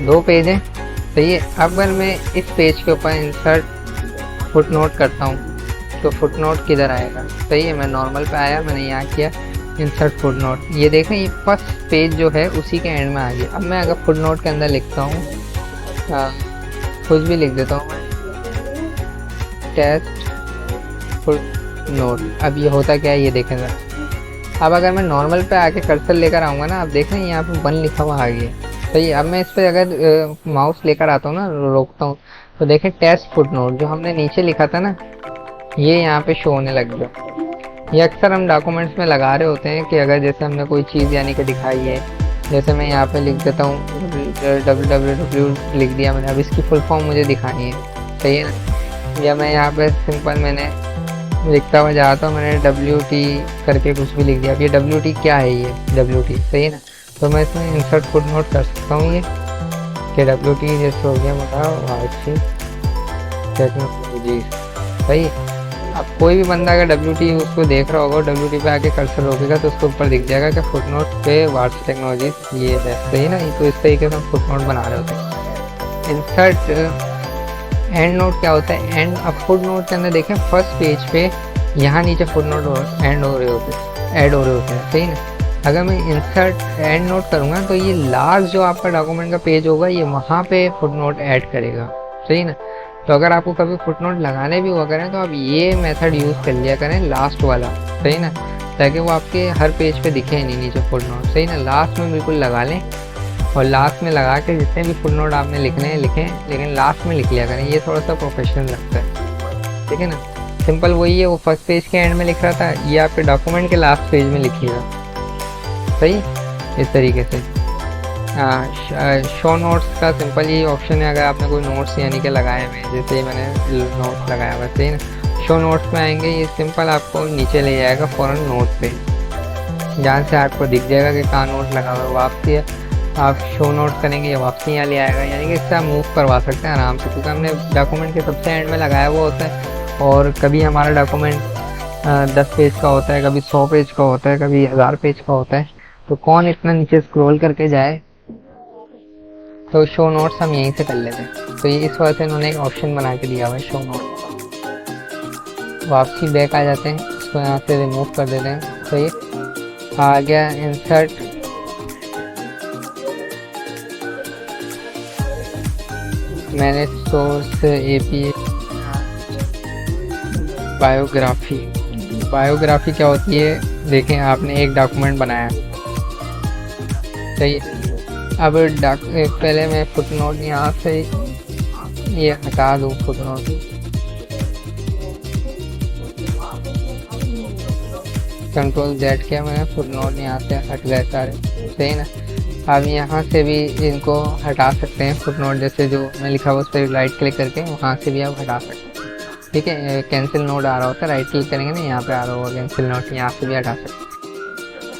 2 पेज हैं, सही है। अब अगर मैं इस पेज के ऊपर इंसर्ट फुट नोट करता हूँ तो फुट नोट किधर आएगा, सही है। मैं नॉर्मल पे आया, मैंने यहाँ किया इंसर्ट फुट नोट, ये देख रहे हैं ये फर्स्ट पेज जो है उसी के एंड में आ गया। अब मैं अगर फुट नोट के अंदर लिखता हूँ, कुछ भी लिख देता हूँ मैं, टेस्ट फुट नोट। अब ये होता क्या है ये देखेंगे। अब अगर मैं नॉर्मल पे आके कर्सर लेकर आऊँगा ना, अब देख रहे हैं यहाँ पे 1 लिखा हुआ आ गया, सही है। अब मैं इस पर अगर माउस लेकर आता हूँ ना, रोकता हूँ, तो देखें टेस्ट फुट नोट जो हमने नीचे लिखा था ना, ये यहाँ पे शो होने लग गया। ये अक्सर हम डॉक्यूमेंट्स में लगा रहे होते हैं कि अगर जैसे हमने कोई चीज़ यानी कि दिखाई है, जैसे मैं यहाँ पे लिख देता हूँ www लिख दिया मैंने, अब इसकी फुल फॉर्म मुझे दिखानी है, सही है ना। या मैं यहाँ पे सिंपल मैंने लिखता हुआ जाता हूँ, मैंने WT करके कुछ भी लिख दिया। अब ये WT क्या है, ये WT, सही है ना। तो मैं इसमें इंसर्ट फुट नोट कर सकता हूँ ये कि WT जैसे हो गया मतलब टेक्नोलॉजी, सही। अब कोई भी बंदा अगर WT उसको देख रहा होगा, WT पे आके कर्सर रोकेगा तो उसके ऊपर दिख जाएगा कि फुटनोट पे वाट्स टेक्नोलॉजीज ये है, सही ना। तो इस तरीके से हम फुटनोट बना रहे होते हैं। इंसर्ट एंड नोट क्या होता है? एंड अब फुट नोट के अंदर देखें फर्स्ट पेज पे यहाँ नीचे फुट नोट ऐड हो रहे होते हैं, सही ना। अगर मैं इंसर्ट एंड नोट करूँगा तो ये लास्ट जो आपका डॉक्यूमेंट का पेज होगा ये वहाँ पे फुट नोट ऐड करेगा, सही ना। तो अगर आपको कभी फुट नोट लगाने भी हुआ करें तो आप ये मेथड यूज़ कर लिया करें, लास्ट वाला, सही ना, ताकि वो आपके हर पेज पे दिखे नहीं नीचे फुट नोट, सही ना। लास्ट में बिल्कुल लगा लें और लास्ट में लगा के जितने भी फुट नोट आपने लिखने हैं लिखें, लेकिन लास्ट में लिख लिया करें, ये थोड़ा सा प्रोफेशनल लगता है, ठीक है ना। सिंपल वही है, वो फर्स्ट पेज के एंड में लिख रहा था, ये आपके डॉक्यूमेंट के लास्ट पेज में लिखिएगा, सही, इस तरीके से। शो नोट्स का सिंपल यही ऑप्शन है, अगर आपने कोई नोट्स यानी कि लगाए हुए हैं, जैसे मैंने नोट्स लगाया हुआ, सही ना। शो नोट्स में आएंगे, ये सिंपल आपको नीचे ले जाएगा फ़ौरन नोट पे, जहाँ से आपको दिख जाएगा कि कहाँ नोट लगा हुआ है, वापसी आप शो नोट करेंगे ये वापसी यहाँ ले आएगा, यानी कि इससे आप मूव करवा सकते हैं आराम से, क्योंकि हमने डॉक्यूमेंट के सबसे एंड में लगाया हुआ होता है। और कभी हमारा डॉक्यूमेंट 10 पेज का होता है, कभी 100 पेज का होता है, कभी 1000 पेज का होता है, तो कौन इतना नीचे स्क्रॉल करके जाए, तो शो नोट्स हम यहीं से कर लेते हैं। तो ये इस वजह से इन्होंने एक ऑप्शन बना के दिया हुआ है शो नोट। वापसी बैक आ जाते हैं, इसको यहाँ से रिमूव कर देते हैं, तो ये आ गया insert manage source API। Biography क्या होती है? देखें, आपने एक डॉक्यूमेंट बनाया, सही। अब पहले मैं फुटनोट यहाँ से ये हटा दूँ, फुटनोट Ctrl+Z किया मैंने, फुटनोट यहाँ से हट गए सारे, सही ना। अब यहाँ से भी इनको हटा सकते हैं, फुटनोट जैसे जो मैं लिखा हुआ उस पर राइट क्लिक करके वहाँ से भी आप हटा सकते हैं, ठीक है। कैंसिल नोट आ रहा होता है, राइट क्लिक करेंगे ना, यहाँ पे आ रहा होगा कैंसिल नोट, यहाँ से भी हटा सकते हैं।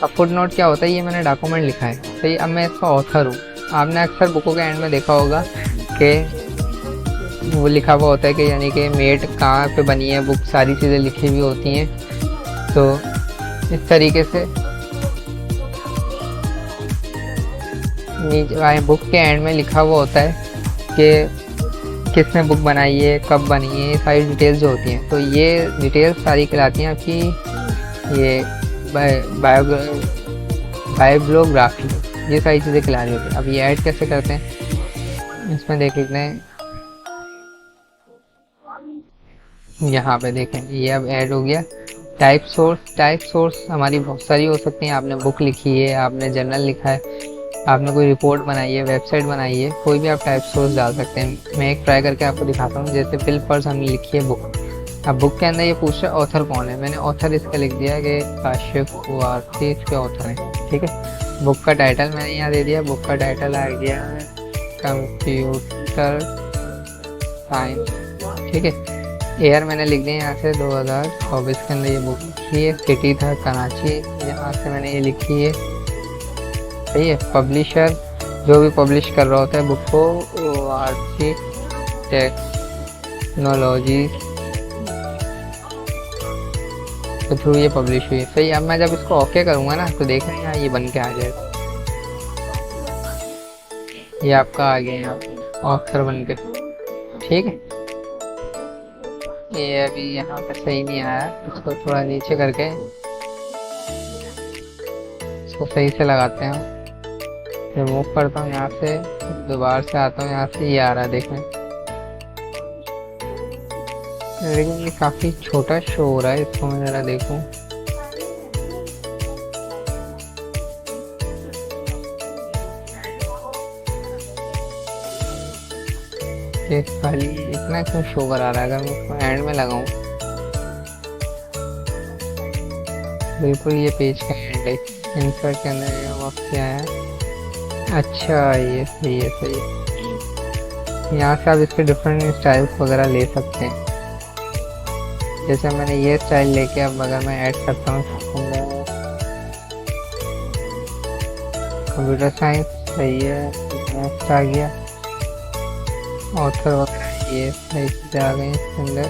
अब फुट नोट क्या होता है? ये मैंने डॉक्यूमेंट लिखा है, सही। अब मैं इसका ऑथर हूँ। आपने अक्सर बुकों के एंड में देखा होगा कि वो लिखा हुआ होता है कि यानी कि मेट कहाँ पे बनी है बुक, सारी चीज़ें लिखी हुई होती हैं। तो इस तरीके से नीचे बुक के एंड में लिखा हुआ होता है कि किसने बुक बनाई है, कब बनी है, ये सारी डिटेल्स जो होती हैं। तो ये डिटेल्स सारी कहलाती हैं आपकी ये बायोग्राफी, ये सारी चीज़ें खिला रही होती है। अब ये ऐड कैसे करते हैं, इसमें देख लेते हैं, यहाँ पे देखें ये अब ऐड हो गया। टाइप सोर्स हमारी बहुत सारी हो सकती हैं। आपने बुक लिखी है, आपने जर्नल लिखा है, आपने कोई रिपोर्ट बनाई है, वेबसाइट बनाई है, कोई भी आप टाइप सोर्स डाल सकते हैं। मैं एक ट्राई करके आपको दिखाता हूँ। जैसे बिल पर्स हमने लिखी है बुक, अब बुक के अंदर ये पूछ रहा है ऑथर कौन है, मैंने ऑथर इसका लिख दिया कि काशिफ वारसी इसके ऑथर हैं, ठीक है। बुक का टाइटल मैंने यहाँ दे दिया, बुक का टाइटल आ गया कंप्यूटर साइंस, ठीक है। ईयर मैंने लिख दिया यहाँ से 2024 के अंदर ये बुक लिखी है। सिटी था कराची, यहाँ से मैंने ये लिखी है, सही है। पब्लिशर जो भी पब्लिश कर रहा होता है बुक को, वारसी टेक्नोलॉजी के थ्रू ये पब्लिश हुई है, सही। अब मैं जब इसको ओके करूँगा ना तो देख रहे हैं यहाँ ये बन के आ जाएगा, ये आपका आ गया यहाँ ऑथर बन के, ठीक है। ये अभी यहाँ पे सही नहीं आया, इसको थोड़ा नीचे करके इसको सही से लगाते हैं। रिमूव करता हूँ यहाँ से, दोबारा से आता हूँ यहाँ से, ये आ रहा है देखें, लेकिन ये काफ़ी छोटा शो हो रहा है। इसको मैं ज़रा देखूँ, खाली इतना क्यों शो करा रहा है। अगर मैं इसको एंड में लगाऊं, बिल्कुल ये पेज का एंड है, इंसर्ट के अंदर वक्त क्या है। अच्छा ये सही है, सही है। यहाँ से आप इसके डिफरेंट स्टाइल्स वगैरह ले सकते हैं। जैसे मैंने ये स्टाइल लेके अब अगर मैं ऐड करता हूँ कंप्यूटर साइंस, सही है, नेक्स्ट आ गया। ऑथर वगैरह ये सही से आ गए इसके अंदर,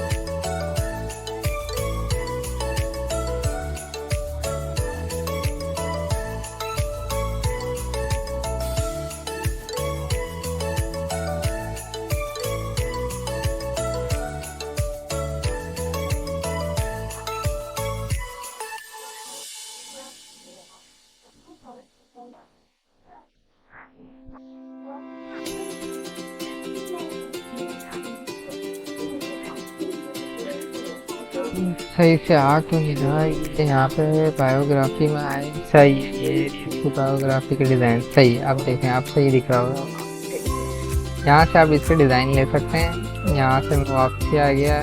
सही से आ क्यों नहीं रहा ये? यहाँ पे बायोग्राफी में आए, सही है, ये इसकी बायोग्राफी के डिज़ाइन सही है। अब देखें, आप सही दिख रहा होगा। यहाँ से आप इसके डिज़ाइन ले सकते हैं। यहाँ से मैं वापसी आ गया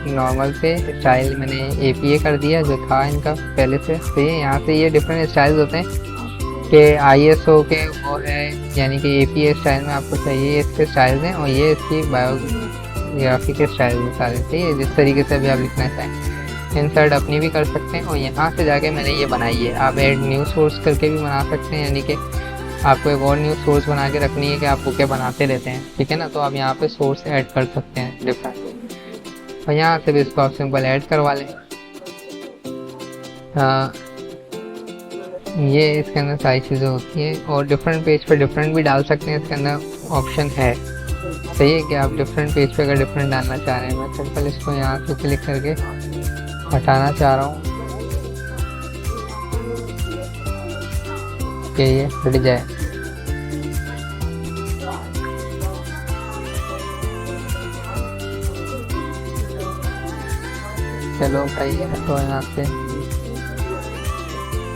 नॉर्मल पे, स्टाइल मैंने APA कर दिया जो था इनका पहले से। सही है, यहाँ से ये डिफरेंट स्टाइल्स होते हैं कि ISO के वो है, यानी कि APA स्टाइल में आपको चाहिए इसके स्टाइल्स हैं, और ये इसकी बायोग्राफी के स्टाइल सारे। सही है, जिस तरीके से भी आप लिखना चाहें। इंसर्ट अपनी भी कर सकते हैं, और यहाँ से जाके मैंने ये बनाई है। आप ऐड न्यू सोर्स करके भी बना सकते हैं, यानी कि आपको एक और न्यू सोर्स बना के रखनी है कि आप बुकें बनाते रहते हैं, ठीक है ना। तो आप यहाँ पे सोर्स ऐड कर सकते हैं डिफरेंट, और यहाँ से भी इसको आप सिंपल ऐड करवा लें। ये इसके अंदर सारी चीज़ें होती हैं, और डिफरेंट पेज पे डिफरेंट भी डाल सकते हैं। इसके अंदर ऑप्शन है, सही है, कि आप डिफरेंट पेज पे अगर डिफरेंट डालना चाह रहे हैं। मैं सिंपल इसको यहाँ से क्लिक करके हटाना चाह रहा हूँ कि ये हट जाए। चलो भाई, तो यहाँ से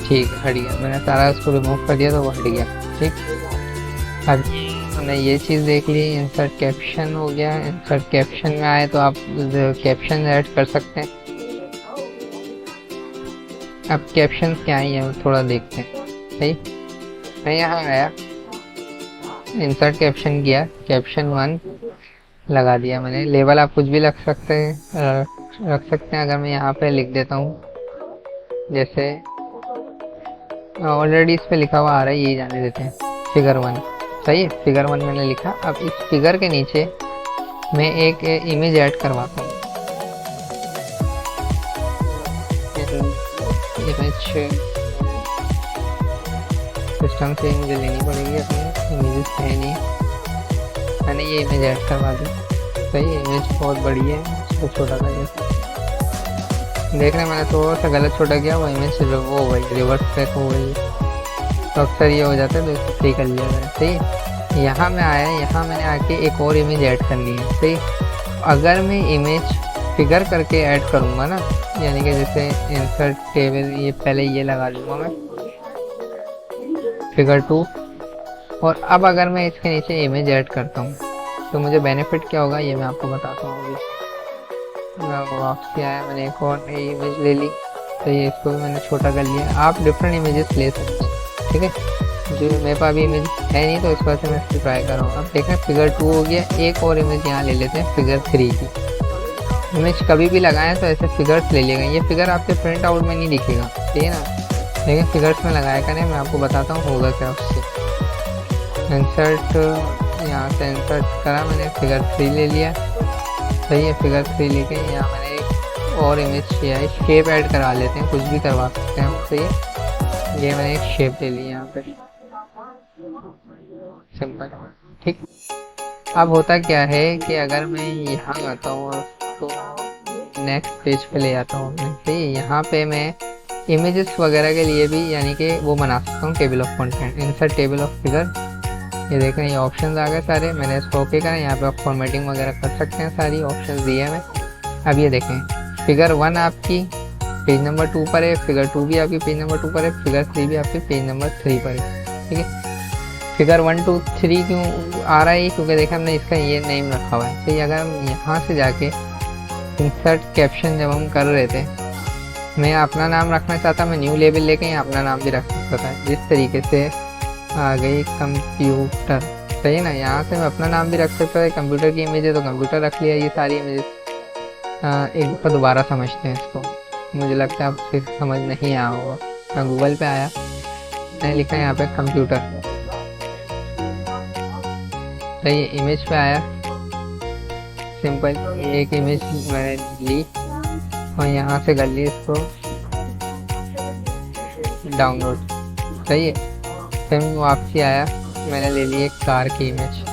ठीक हट गया। मैंने सारा उसको रिमूव कर दिया तो वो हट गया। ठीक, अब हमने ये चीज़ देख ली। इंसर्ट कैप्शन हो गया। इंसर्ट कैप्शन में आए तो आप कैप्शन ऐड कर सकते हैं। अब कैप्शन क्या है थोड़ा देखते हैं। सही, मैं यहाँ आया, इंसर्ट कैप्शन किया, कैप्शन 1 लगा दिया मैंने। लेवल आप कुछ भी रख सकते हैं। अगर मैं यहाँ पे लिख देता हूँ, जैसे ऑलरेडी इस पे लिखा हुआ आ रहा है, यही जाने देते हैं, फिगर 1। सही है, फिगर 1 मैंने लिखा। अब इस फिगर के नीचे मैं एक इमेज ऐड करवाता हूँ। इमेज सिस्टम से मुझे लेनी पड़ेगी, अपनी इमेजेस है नहीं। मैंने ये इमेज ऐड करवा दी। सही है, इमेज बहुत बड़ी है, इसको छोटा कर दिया। देख रहे हैं, मैंने थोड़ा सा गलत छोटा किया, वो इमेज वो हो गई, रिवर्स ट्रैक हो गई। तो अक्सर ये हो जाता है, तो इसको सही कर लिया मैंने। सही, यहाँ मैं आया, यहाँ मैंने आके एक और इमेज ऐड करनी है। सही, अगर मैं इमेज फिगर करके ऐड करूँगा ना, यानी कि जैसे इंसर्ट टेबल, ये पहले ये लगा लूँगा मैं, फिगर 2। और अब अगर मैं इसके नीचे इमेज ऐड करता हूँ तो मुझे बेनिफिट क्या होगा, ये मैं आपको बताता हूँ अभी। वापसी आया, मैंने एक और नई इमेज ले ली। तो ये इसको भी मैंने छोटा कर लिया। आप डिफरेंट इमेजेस ले सकते हैं, ठीक है। जो मेरे पास अभी इमेज है नहीं, तो इस वजह से मैं इसको ट्राई कर रहा हूँ। अब देखें, फिगर 2 हो गया। एक और इमेज यहाँ ले लेते हैं, फिगर 3 की। इमेज कभी भी लगाएं तो ऐसे फिगर्स ले लेगा। ये फिगर आपके प्रिंट आउट में नहीं दिखेगा, ठीक है ना, लेकिन फिगर्स में लगाया करें। मैं आपको बताता हूँ होगा क्या उससे। इंसर्ट, यहाँ से इंसर्ट करा मैंने, फिगर 3 ले लिया। सही है, फिगर 3 लेके यहाँ मैंने एक और इमेज किया है। शेप ऐड करा लेते हैं, कुछ भी करवा सकते हैं हम। सही है, ये मैंने एक शेप ले ली यहाँ पे, सिंपल। ठीक, अब होता क्या है कि अगर मैं यहाँ आता हूँ तो नेक्स्ट पेज पे ले जाता हूँ अपने। सही है, यहाँ पे मैं इमेजेस वगैरह के लिए भी यानी कि वो बना सकता हूँ, table of content. Insert table of figure, ये देख रहे हैं, ये ऑप्शंस आ गए सारे। मैंने इसको ओके करा। यहाँ पे आप फॉर्मेटिंग वगैरह कर सकते हैं, सारी ऑप्शंस दिए हैं मैं। अब ये देखें, फिगर 1 आपकी पेज नंबर 2 पर है, फिगर 2 भी आपकी पेज नंबर 2 पर है, फिगर 3 भी आपकी पेज नंबर 3 पर है। ठीक है, फिगर 1 2 3 क्यों आ रहा है, क्योंकि देखा हमने इसका ये नेम रखा हुआ है। सही, अगर हम यहाँ से जाके इंसर्ट कैप्शन जब हम कर रहे थे, मैं अपना नाम रखना चाहता, मैं न्यू लेबल लेके यहाँ अपना नाम भी रख सकता था। जिस तरीके से आ गई कंप्यूटर, सही ना, यहाँ से मैं अपना नाम भी रख सकता था। कंप्यूटर की इमेज है तो कंप्यूटर रख लिया। ये सारी इमेजेस एक बार दोबारा समझते हैं इसको, मुझे लगता है आपको समझ नहीं आया होगा। मैं गूगल पे आया, मैंने लिखा है यहाँ पे कंप्यूटर। सही, इमेज पे आया, सिंपल एक इमेज मैंने ली और यहाँ से कर ली इसको डाउनलोड। सही है, फिर वापसी आया, मैंने ले ली एक कार की इमेज,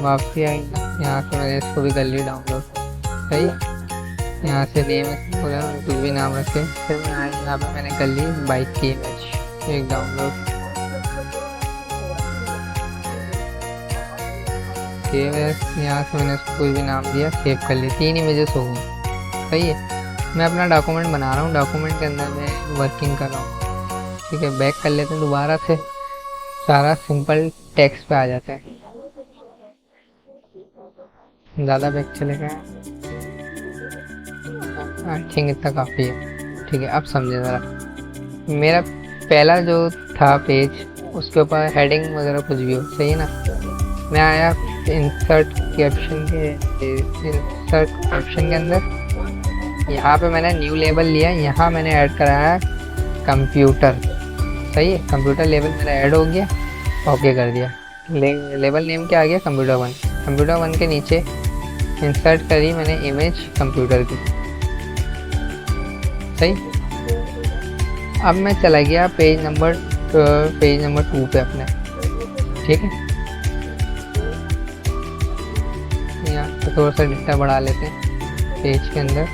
वापसी आई, यहाँ से मैंने इसको भी कर ली डाउनलोड। सही, यहाँ से नेम बोला, कुछ भी नाम रखे। फिर मैं आया, यहाँ पे मैंने कर ली बाइक की इमेज, एक डाउनलोड। सेव है, यहाँ से मैंने इसको कोई भी नाम दिया, सेव कर ली। 3 इमेजेस हो गई। सही है, मैं अपना डॉक्यूमेंट बना रहा हूँ, डॉक्यूमेंट के अंदर मैं वर्किंग कर रहा हूँ। ठीक है, बैक कर लेते हैं दोबारा से, सारा सिंपल टेक्स्ट पे आ जाता है। ज़्यादा बैक चलेगा, आई थिंक इतना काफ़ी है। ठीक है, अब समझे ज़रा। मेरा पहला जो था पेज, उसके ऊपर हेडिंग वगैरह कुछ भी हो, सही है ना। मैं आया इंसर्ट कैप्शन के अंदर, यहाँ पे मैंने न्यू लेबल लिया, यहाँ मैंने ऐड कराया कंप्यूटर। सही है, कंप्यूटर लेबल मेरा ऐड हो गया, ओके कर दिया। लेबल नेम क्या आ गया, कंप्यूटर 1। कंप्यूटर 1 के नीचे इंसर्ट करी मैंने इमेज कंप्यूटर की। सही, अब मैं चला गया पेज नंबर 2 पे अपने। ठीक है, यहाँ पे थोड़ा सा डेटा बढ़ा लेते हैं पेज के अंदर।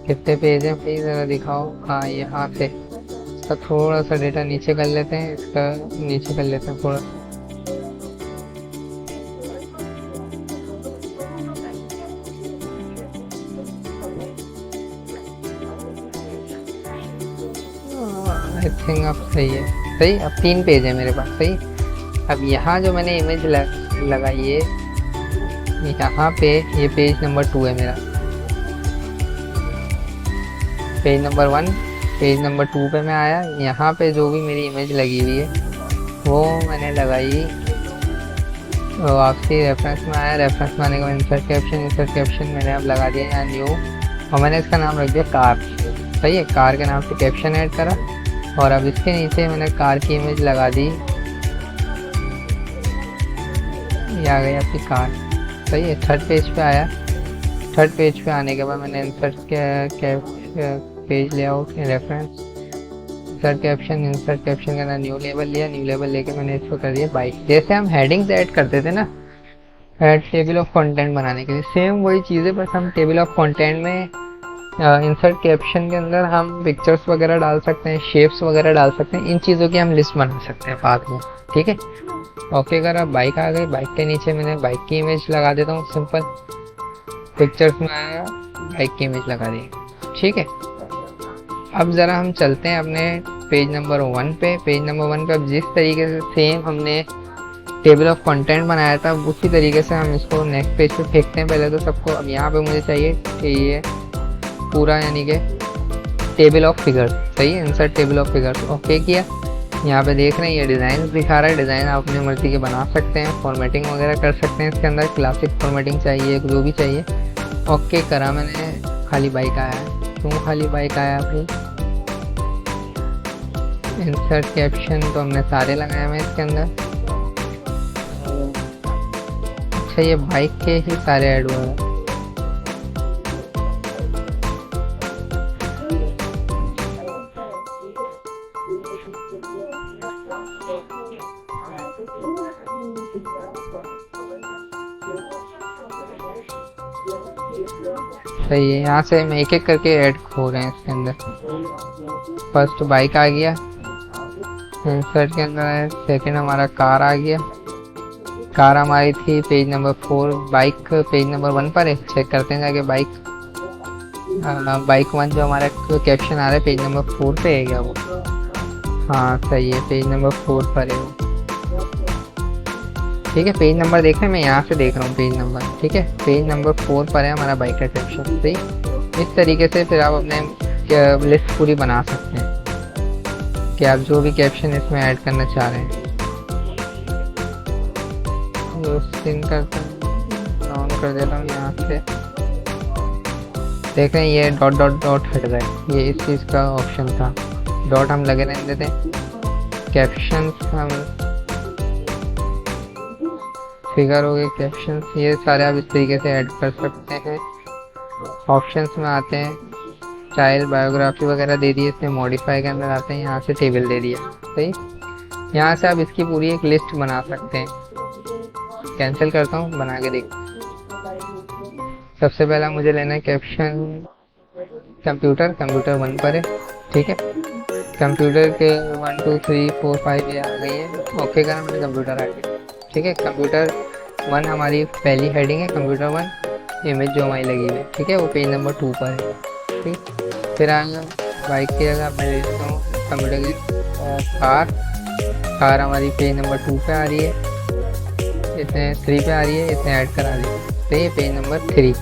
कितने पेज हैं भाई, ज़रा दिखाओ। हाँ, यहाँ से इसका थोड़ा सा डेटा नीचे कर लेते हैं, इसका नीचे कर लेते हैं थोड़ा। आई थिंक अब सही है। सही, अब 3 पेज है मेरे पास। सही, अब यहाँ जो मैंने इमेज लगाई है, यहाँ पे ये पेज नंबर 2 है मेरा। पेज नंबर 1, पेज नंबर 2 पे मैं आया, यहाँ पे जो भी मेरी इमेज लगी हुई है वो मैंने लगाई वापसी रेफरेंस में आया। रेफरेंस में आने के बाद इंसर्ट कैप्शन मैंने अब लगा दिया यहाँ न्यू, और मैंने इसका नाम रख दिया कार। सही है, कार के नाम से कैप्शन ऐड करा, और अब इसके नीचे मैंने कार की इमेज लगा दी, ये आ गई आपकी कार। सही है, थर्ड पेज पे आया। थर्ड पेज पे आने के बाद मैंने insert page layout reference, insert caption का न्यू लेबल लिया। न्यू लेबल लेके मैंने इसको कर दिया बाइक। जैसे हम हेडिंग्स ऐड करते थे ना टेबल ऑफ कंटेंट बनाने के लिए, सेम वही चीज़ें, बस हम टेबल ऑफ कंटेंट में इंसर्ट कैप्शन के अंदर हम पिक्चर्स वगैरह डाल सकते हैं, शेप्स वगैरह डाल सकते हैं। इन चीज़ों की हम लिस्ट बना सकते हैं बाद में। ठीक है, ओके। अगर अब बाइक आ गई, बाइक के नीचे मैंने बाइक की इमेज लगा देता हूँ। सिंपल पिक्चर्स में आया, बाइक की इमेज लगा दी। ठीक है, अब ज़रा हम चलते हैं अपने पेज नंबर 1 पे। पेज नंबर 1 पे अब जिस तरीके से सेम हमने टेबल ऑफ कंटेंट बनाया था, उसी तरीके से हम इसको नेक्स्ट पेज पे फेंकते हैं पहले तो सबको। अब यहाँ पे मुझे चाहिए कि ये पूरा, यानी कि टेबल ऑफ फिगर्स। सही है, insert table of figures, okay किया। यहाँ पे देख रहे हैं ये डिज़ाइन दिखा रहा है। डिज़ाइन आप अपनी मर्जी के बना सकते हैं, फॉर्मेटिंग वगैरह कर सकते हैं इसके अंदर, क्लासिक फॉर्मेटिंग चाहिए, जो भी चाहिए। ओके करा मैंने, खाली बाइक आया है। क्यों खाली बाइक आया भाई? इंसर्ट कैप्शन तो हमने सारे लगाए हुए इसके अंदर। अच्छा, ये बाइक के ही सारे ऐड हुए हैं। सही है, यहाँ से हम एक एक करके ऐड हो रहे हैं इसके अंदर। फर्स्ट बाइक आ गया इंसर्ट के अंदर, सेकंड हमारा कार आ गया। कार हमारी थी page number 4, bike page number 1 पर है। चेक करते हैं जाके बाइक 1 जो हमारा कैप्शन आ रहा है पेज नंबर 4 पे है क्या वो? हाँ सही है, पेज नंबर 4 पर है वो। ठीक है, पेज नंबर देख रहे हैं, मैं यहाँ से देख रहा हूँ पेज नंबर। ठीक है, पेज नंबर 4 पर है हमारा बाइक का कैप्शन। सही, इस तरीके से फिर आप अपने लिस्ट पूरी बना सकते हैं कि आप जो भी कैप्शन इसमें ऐड करना चाह रहे हैं। ऑन कर देता हूँ यहाँ से। देख रहे हैं ये डॉट डॉट डॉट हट गए, ये इस चीज़ का ऑप्शन था। डॉट हम लगे रहने देते हैं। कैप्शन हम फिगर हो गए, कैप्शन ये सारे आप इस तरीके से ऐड कर सकते हैं। ऑप्शंस में आते हैं, स्टाइल बायोग्राफी वगैरह दे दिए, इसमें मॉडिफाई के अंदर आते हैं, यहाँ से टेबल दे दिया। सही, यहाँ से आप इसकी पूरी एक लिस्ट बना सकते हैं। कैंसिल करता हूँ, बना के देख। सबसे पहला मुझे लेना है कैप्शन कंप्यूटर 1 पर है। ठीक है, कंप्यूटर के 1 2 3 4 5 ये आ गई है। ओके करना, मैंने कंप्यूटर आ गया। ठीक है। कंप्यूटर 1 हमारी पहली हेडिंग है, कंप्यूटर 1 इमेज जो हमारी लगी हुई है, ठीक है, वो पेज नंबर 2 पर है। ठीक, फिर आएगा बाइक की जगह मैं देखता हूँ कंप्यूटर की कार हमारी पेज नंबर 2 पे आ रही है, इसने 3 पे आ रही है, इसने ऐड करा दी, तो ये पेज नंबर 3,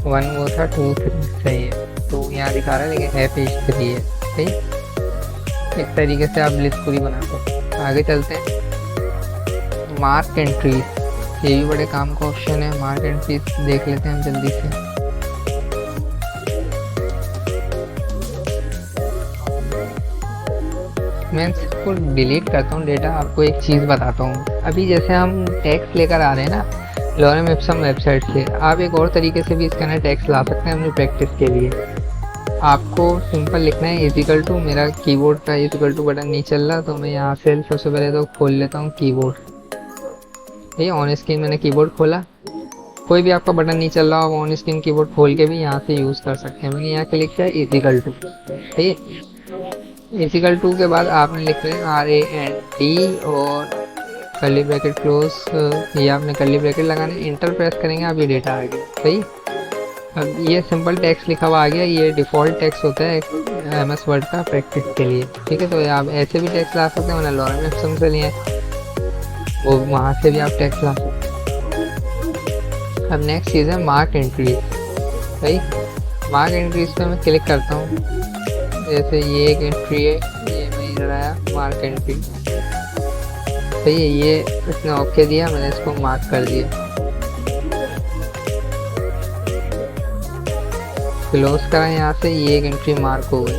1 वो था 2 3 सही है, तो यहाँ दिखा रहा है लेकिन है पेज 3 है। सही, इस तरीके से आप लिस्ट पूरी बना सकते। आगे चलते हैं, मार्क एंट्रीज, ये भी बड़े काम का ऑप्शन है। मार्क एंट्रीज देख लेते हैं हम जल्दी से। मैं इसको डिलीट करता हूँ डेटा, आपको एक चीज़ बताता हूँ। अभी जैसे हम टेक्स्ट लेकर आ रहे हैं ना लॉरेम इप्सम वेबसाइट से, आप एक और तरीके से भी इसके अंदर टेक्स्ट ला सकते हैं अपनी प्रैक्टिस के लिए। आपको सिंपल लिखना है इजिकल टू, मेरा कीबोर्ड का इजिकल टू बटन नहीं चल रहा, तो मैं यहाँ से सबसे पहले तो खोल लेता हूँ कीबोर्ड। ये ऑन स्क्रीन मैंने कीबोर्ड खोला, कोई भी आपका बटन नहीं चल रहा हो ऑन स्क्रीन कीबोर्ड खोल के भी यहाँ से यूज़ कर सकते हैं। मैंने यहाँ क्लिक किया इजिकल टू, ठीक है। इजिकल टू के बाद आपने लिख रहे हैं RAND और कर्ली ब्रैकेट क्लोज, ये आपने कर्ली ब्रैकेट लगाना है, इंटर प्रेस करेंगे आप, ये डेटा आ गया। सही, अब ये सिंपल टेक्स्ट लिखा हुआ आ गया, ये डिफ़ॉल्ट टेक्स्ट होता है MS वर्ड का प्रैक्टिस के लिए, ठीक है। तो आप ऐसे भी टेक्स्ट ला सकते हैं, मैंने लॉरेम इप्सम से लिए वो, वहाँ से भी आप टेक्स्ट ला सकते हैं। अब नेक्स्ट चीज़ है मार्क एंट्रीज। सही, मार्क एंट्रीज पे मैं क्लिक करता हूँ, जैसे ये एक एंट्री है, ये मैं इधर आया मार्क एंट्री, सही है, ये इसने ओके दिया, मैंने इसको मार्क कर दिया। क्लोज करा यहाँ से, ये एक एंट्री मार्क हो गई।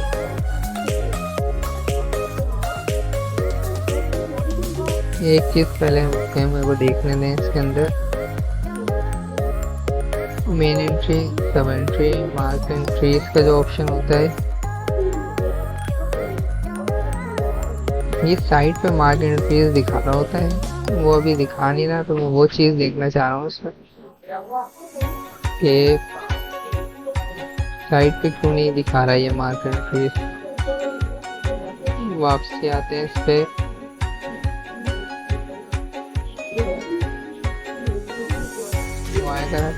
एक चीज़ पहले मेरे को देखने दें, इसके अंदर मेन एंट्री, सब एंट्री, मार्क एंट्री, इसका जो ऑप्शन होता है ये साइड पे मार्क एंट्रीज दिखा रहा होता है, वो अभी दिखा नहीं रहा, तो मैं वो चीज़ देखना चाह रहा हूँ इसमें कि साइड पे क्यों नहीं दिखा रहा है ये मार्क एंट्रीज। वापसी आते हैं इस पे,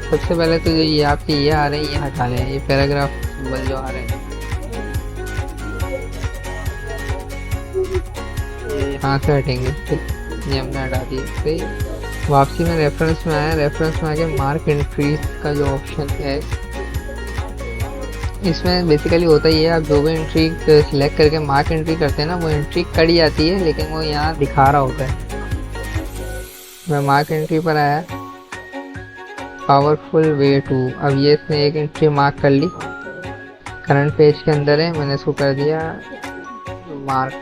सबसे पहले तो ये आपके ये आ रहे हैं, ये हटा लें, ये पैराग्राफ सिंबल जो आ रहे हैं यहाँ से हटेंगे, ये हमने हटा दिए। तो वापसी में रेफरेंस में आया, रेफरेंस में आके मार्क एंट्रीज का जो ऑप्शन है, इसमें बेसिकली होता ही है, आप जो भी एंट्री सिलेक्ट करके मार्क एंट्री करते हैं ना, वो एंट्री कड़ी आती है लेकिन वो यहाँ दिखा रहा होता है। मैं मार्क एंट्री पर आया, पावरफुल वे टू, अब ये इसने एक एंट्री मार्क कर ली, करंट पेज के अंदर है, मैंने इसको कर दिया मार्क,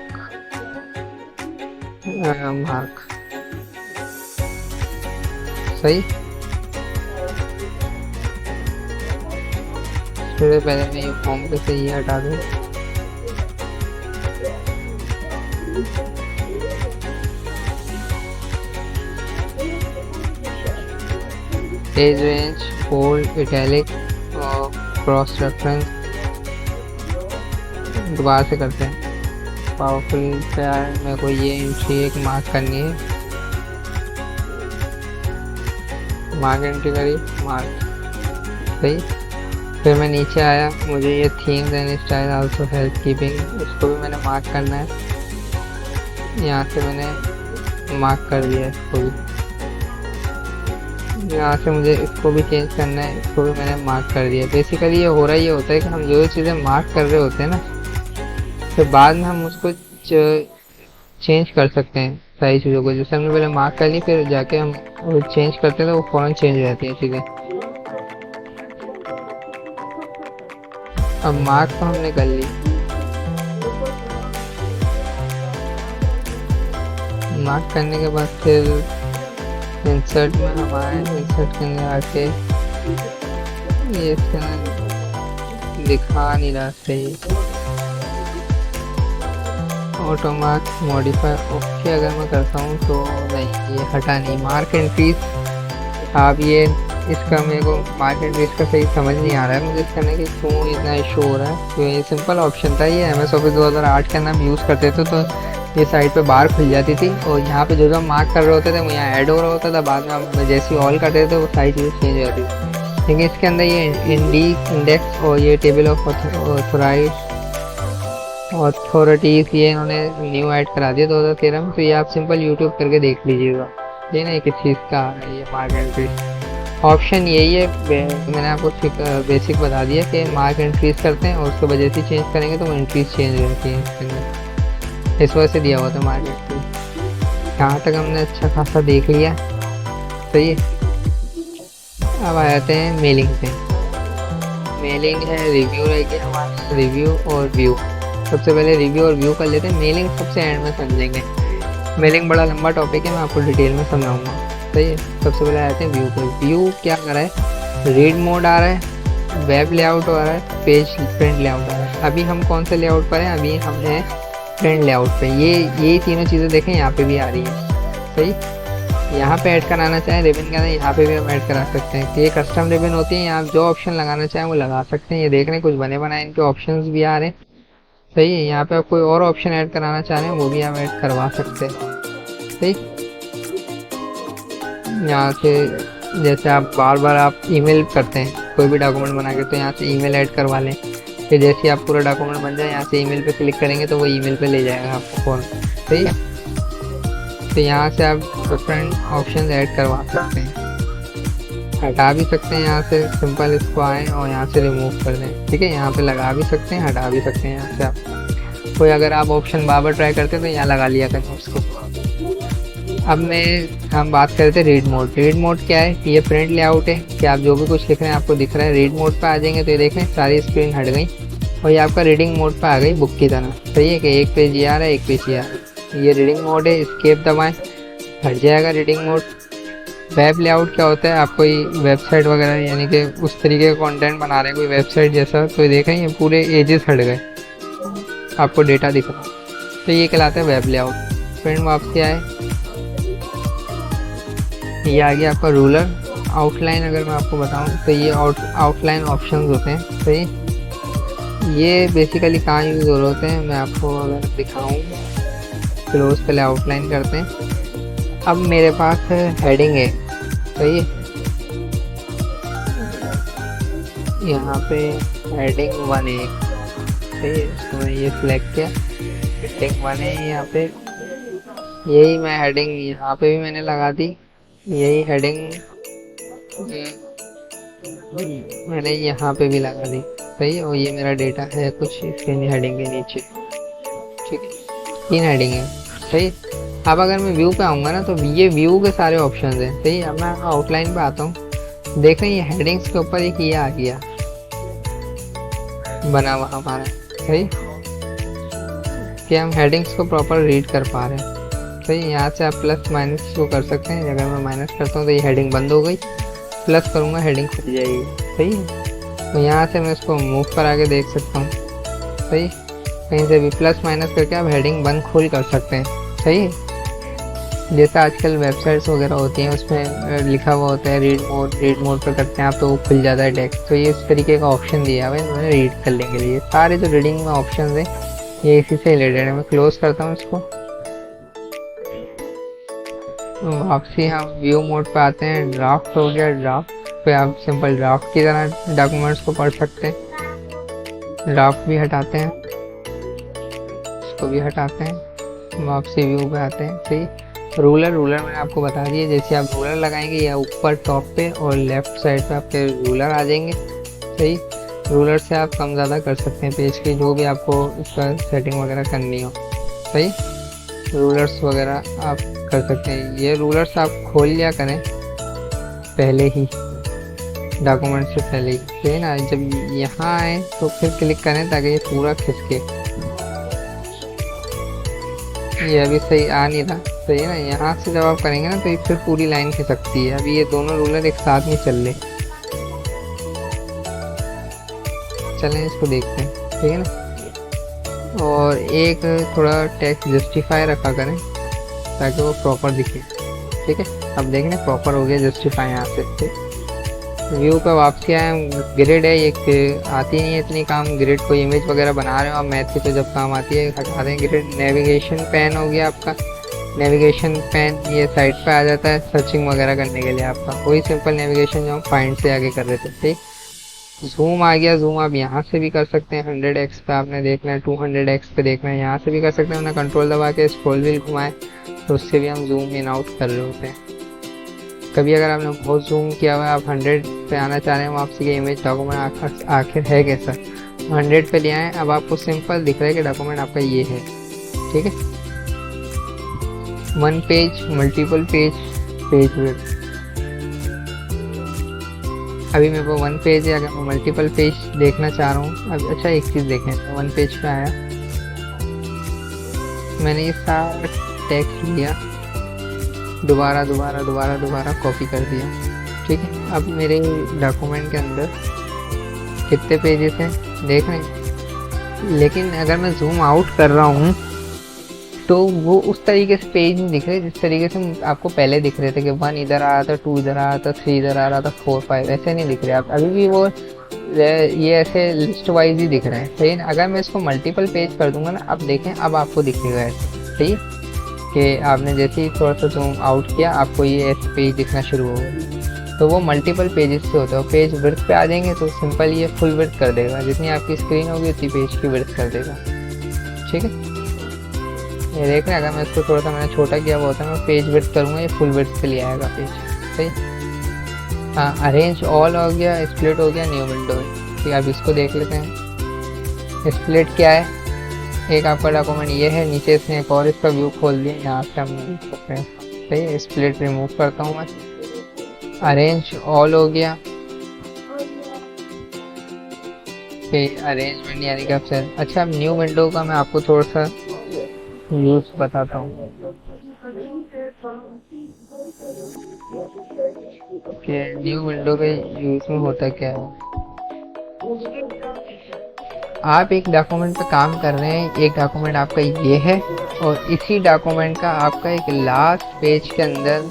सही। थोड़े पहले मैं ये फॉर्म पे से ये हटा दूँ, पेज रेंज, बोल्ड, इटैलिक और क्रॉस रेफरेंस दोबारा से करते हैं। पावरफुल पे आए, मेरे को ये एंट्री एक मार्क करनी है, मार्क एंट्री करी, मार्क, सही। फिर मैं नीचे आया, मुझे ये themes and style also help keeping, इसको भी मैंने मार्क करना है, यहाँ से मैंने मार्क कर दिया इसको भी, यहाँ से मुझे इसको भी चेंज करना है, इसको भी मैंने मार्क कर दिया। बेसिकली ये हो रहा ये होता है कि हम जो चीज़ें मार्क कर रहे होते हैं ना, फिर बाद में हम उसको चेंज कर सकते हैं सारी चीज़ों को। जैसे हमने पहले मार्क कर ली, फिर जाके हम चेंज करते हैं तो वो फ़ौरन चेंज हो जाती है चीज़ें। अब मार्क तो हमने कर ली, मार्क करने के बाद फिर इंसर्ट में हम आए, इंसर्ट के अंदर आके ये इसके अंदर दिखा नहीं रहा सही, ऑटो मार्क मॉडिफाई ओके अगर मैं करता हूँ तो नहीं, ये हटा नहीं। मार्क एंट्रीज, आप ये इसका मेरे को मार्क एंट्रीज का सही समझ नहीं आ रहा है मुझे इसका, ना कि क्यों इतना इशू हो रहा है। तो ये सिंपल ऑप्शन था, ये MS Office 2008 के अंदर हम यूज़ करते थे, तो ये साइड पे बार खुल जाती थी और यहाँ पे जो जो हम मार्क कर रहे होते थे वो यहाँ ऐड हो रहा होता था, बाद में हम जैसे ऑल करते थे वो सारी चीज़ें चेंज हो जाती थी। लेकिन इसके अंदर ये इंडेक्स और ये टेबल ऑफ अथॉरिटीज़ ये इन्होंने न्यू ऐड करा दिया 2013 में। तो ये आप सिंपल यूट्यूब करके देख लीजिएगा। ये ना किस चीज़ का है ये मार्क एंट्री ऑप्शन यही है। मैंने आपको बेसिक बता दिया कि मार्क एंट्रीज करते हैं और उसके वजह से चेंज करेंगे तो वो एंट्रीज चेंज हो जाती हैं इसके अंदर, इस वजह से दिया हुआ था मार्क एंट्री। यहाँ तक हमने अच्छा खासा देख लिया, सही है। अब आ जाते हैं मेलिंग पे। मेलिंग है, रिव्यू रह गया हमारा, रिव्यू और व्यू। सबसे पहले रिव्यू और व्यू कर लेते हैं, मेलिंग सबसे एंड में समझेंगे। मेलिंग बड़ा लंबा टॉपिक है, मैं आपको डिटेल में समझाऊंगा, सही है। सबसे पहले आते हैं व्यू पे। व्यू क्या कर रहा है, रीड मोड आ रहा है, वेब लेआउट आ रहा है, पेज प्रिंट लेआउट आ रहा है। अभी हम कौन से लेआउट पर हैं, अभी हम हैं प्रिंट लेआउट पे। ये तीनों चीज़ें देखें यहाँ पे भी आ रही है, सही। यहाँ पे ऐड कराना चाहें रिबन के अंदर, यहाँ पे भी हम ऐड करा सकते हैं। ये कस्टम रिबन होती है, यहाँ जो ऑप्शन लगाना चाहें वो लगा सकते हैं। ये देख रहे हैं कुछ बने बनाए इनके ऑप्शंस भी आ रहे हैं, सही है। यहाँ पे आप कोई और ऑप्शन ऐड कराना चाह रहे हैं वो भी हम ऐड करवा सकते हैं, सही। यहाँ से जैसे आप बार बार आप ईमेल करते हैं कोई भी डॉक्यूमेंट बना के, तो यहाँ से ईमेल ऐड करवा लें। फिर जैसे आप पूरा डॉक्यूमेंट बन जाए, यहाँ से ईमेल पे क्लिक करेंगे तो वो ईमेल पे ले जाएगा आपको फ़ोन, सही है। तो यहाँ से आप डिफरेंट ऑप्शन ऐड करवा सकते हैं, हटा भी सकते हैं। यहाँ से सिंपल इसको आएँ और यहाँ से रिमूव कर दें, ठीक है। यहाँ पे लगा भी सकते हैं, हटा भी सकते हैं। यहाँ से आप कोई अगर आप ऑप्शन बार बार ट्राई करते हैं तो यहाँ लगा लिया करें उसको। अब हम बात करते हैं रीड मोड। रीड मोड क्या है, ये प्रिंट लेआउट है कि आप जो भी कुछ लिख रहे हैं आपको दिख रहा है। रीड मोड पे आ जाएंगे तो ये देख रहे हैं सारी स्क्रीन हट गई और ये आपका रीडिंग मोड पे आ गई बुक की तरह, सही है। कि एक पेज ये आ रहा है, एक पेज ये आ रहा है। ये रीडिंग मोड है, एस्केप दबाएं, हट जाएगा रीडिंग मोड। वेब लेआउट क्या होता है, आप कोई वेबसाइट वगैरह यानी कि उस तरीके का कंटेंट बना रहे हैं कोई वेबसाइट जैसा, तो देख रहे हैं ये पूरे एजेस हट गए, आपको डेटा दिख रहा है, तो ये कहलाता है वेब लेआउट। प्रिंट वापसी आए, ये आ गया आपका रूलर। आउटलाइन अगर मैं आपको बताऊं तो ये आउटलाइन ऑप्शंस होते हैं, सही। ये बेसिकली कहाँ यूज़ हो रहे होते हैं मैं आपको अगर दिखाऊं, क्लोज पहले आउटलाइन करते हैं। अब मेरे पास हेडिंग है, सही है। यहाँ पे हेडिंग 1 है, सही है। इसको मैं ये सिलेक्ट किया, हेडिंग 1 है यहाँ पे। यही मैं हेडिंग यहाँ पे भी मैंने लगा दी, यही हेडिंग मैंने यहाँ पे भी लगा दी, सही। और ये मेरा डेटा है कुछ इसके हेडिंग के नीचे, ठीक है। 3 हेडिंग है, सही। अब अगर मैं व्यू पे आऊँगा ना तो ये व्यू के सारे ऑप्शंस हैं, सही। अब मैं आउटलाइन पे आता हूँ, देख रहे हैं ये हेडिंग्स के ऊपर एक ये आ गया बना हुआ हमारा, सही। कि हम हेडिंग्स को प्रॉपर रीड कर पा रहे हैं, सही। यहाँ से आप प्लस माइनस को कर सकते हैं। अगर मैं माइनस करता हूँ तो ये हेडिंग बंद हो गई, प्लस करूँगा हेडिंग खुल जाएगी, सही है। तो यहाँ से मैं इसको मूव करा के देख सकता हूँ, सही। कहीं से भी प्लस माइनस करके आप हेडिंग बंद खोल कर सकते हैं, सही है। जैसे आजकल वेबसाइट्स वगैरह होती हैं उसमें लिखा हुआ होता है रीड मोड पर करते हैं आप तो वो खुल जाता है टेक्स्ट। तो ये इस तरीके का ऑप्शन दिया हुआ है इन्होंने रीड करने के लिए। सारे जो रीडिंग में ऑप्शन है ये इसी से रिलेटेड है। मैं क्लोज करता हूँ इसको, वापसी हम व्यू मोड पे आते हैं। ड्राफ्ट हो गया, ड्राफ्ट पे आप सिंपल ड्राफ्ट की तरह डॉक्यूमेंट्स को पढ़ सकते हैं। ड्राफ्ट भी हटाते हैं, इसको भी हटाते हैं, वापसी व्यू पे आते हैं, सही। रूलर मैंने आपको बता दिया, जैसे आप रूलर लगाएंगे या ऊपर टॉप पे और लेफ्ट साइड पे आपके रूलर आ जाएंगे, सही। रूलर से आप कम ज़्यादा कर सकते हैं पेज की जो भी आपको इसका सेटिंग वगैरह करनी हो, सही। रूलर्स वगैरह आप कर सकते हैं। ये रूलर्स आप खोल लिया करें पहले ही, डॉक्यूमेंट से पहले ही, सही ना। जब यहाँ आए तो फिर क्लिक करें ताकि ये पूरा खिसके। ये अभी सही आ नहीं रहा, सही है ना। यहाँ से जब आप करेंगे ना तो ये फिर पूरी लाइन खिसकती है। अभी ये दोनों रूलर एक साथ में चल रहे, चलें इसको देखते हैं, ठीक है ना। और एक थोड़ा टेक्स्ट जस्टिफाई रखा करें ताकि वो प्रॉपर दिखे, ठीक है। अब देखें प्रॉपर हो गया जस्टिफाई यहाँ से, व्यू पे वापसी आए, ग्रिड है, एक आती नहीं है इतनी काम ग्रिड, कोई इमेज वगैरह बना रहे हो आप मैथ की तो जब काम आती है हटा दें ग्रिड। नेविगेशन पैन हो गया आपका, नेविगेशन पैन ये साइड पे आ जाता है सर्चिंग वगैरह करने के लिए आपका, वही सिंपल नेविगेशन जो हम फाइंड से आगे कर रहे थे। ठीक, जूम आ गया, जूम आप यहाँ से भी कर सकते हैं, 100x पे आपने देखना है, 200x पे देखना है, यहाँ से भी कर सकते हैं, अपना कंट्रोल दबा के स्क्रॉल व्हील घुमाए तो उससे भी हम जूम इन आउट कर रहे होते हैं। कभी अगर आपने बहुत जूम किया हुआ है, आप 100 पे आना चाह रहे हैं वापसी के इमेज डॉक्यूमेंट आखिर है कैसा, 100 पे ले आए, अब आपको सिंपल दिख रहा है कि डॉक्यूमेंट आपका ये है। ठीक है, 1 page, multiple page, page width. अभी मेरे को 1 पेज है, अगर मैं मल्टीपल पेज देखना चाह रहा हूँ, अब अच्छा एक चीज़ देखें, 1 पेज पे आया, मैंने ये सारा टेक्स्ट लिया, दोबारा दोबारा दोबारा दोबारा कॉपी कर दिया। ठीक है, अब मेरे डॉक्यूमेंट के अंदर कितने पेजेस हैं देख रहे हैं, लेकिन अगर मैं जूम आउट कर रहा हूँ तो वो उस तरीके से पेज नहीं दिख रहे जिस तरीके से आपको पहले दिख रहे थे कि 1 इधर आ रहा था, 2 इधर आ रहा था, 3 इधर आ रहा था, 4 5 ऐसे नहीं दिख रहे आप अभी भी, वो ये ऐसे लिस्ट वाइज ही दिख रहे हैं। सही है, अगर मैं इसको मल्टीपल पेज कर दूंगा ना, अब देखें अब आपको दिखेगा ऐसे। सही है कि आपने जैसे ही थोड़ा सा जूम आउट किया आपको ये ऐसे पेज दिखना शुरू हो गया, तो वो मल्टीपल पेजेस से होता है। पेज विड्थ पे आ जाएंगे तो सिंपल ये फुल विड्थ कर देगा, जितनी आपकी स्क्रीन होगी उतनी पेज की विड्थ कर देगा। ठीक है, ये देख रहे हैं, अगर मैं इसको थोड़ा सा मैंने छोटा किया हुआ होता है, मैं पेज विड्थ करूँगा ये फुल विड्थ पे ले आएगा पेज। सही, हाँ, अरेंज ऑल हो गया, स्प्लिट हो गया, न्यू विंडो। ठीक, अब इसको देख लेते हैं, स्प्लिट क्या है। एक आपका डॉक्यूमेंट ये है, नीचे से एक और इसका व्यू खोल दिया, यहाँ से हम देख सकते हैं। सही है, स्प्लिट रिमूव करता हूँ मैं, अरेंज ऑल हो गया, अरेंजमेंट यानी कि ऑप्शन। अच्छा, अब न्यू विंडो का मैं आपको थोड़ा सा यूज बताता हूँ कि न्यू विंडो के यूज में होता क्या है। आप एक डॉक्यूमेंट पे काम कर रहे हैं, एक डॉक्यूमेंट आपका ये है और इसी डॉक्यूमेंट का आपका एक लास्ट पेज के अंदर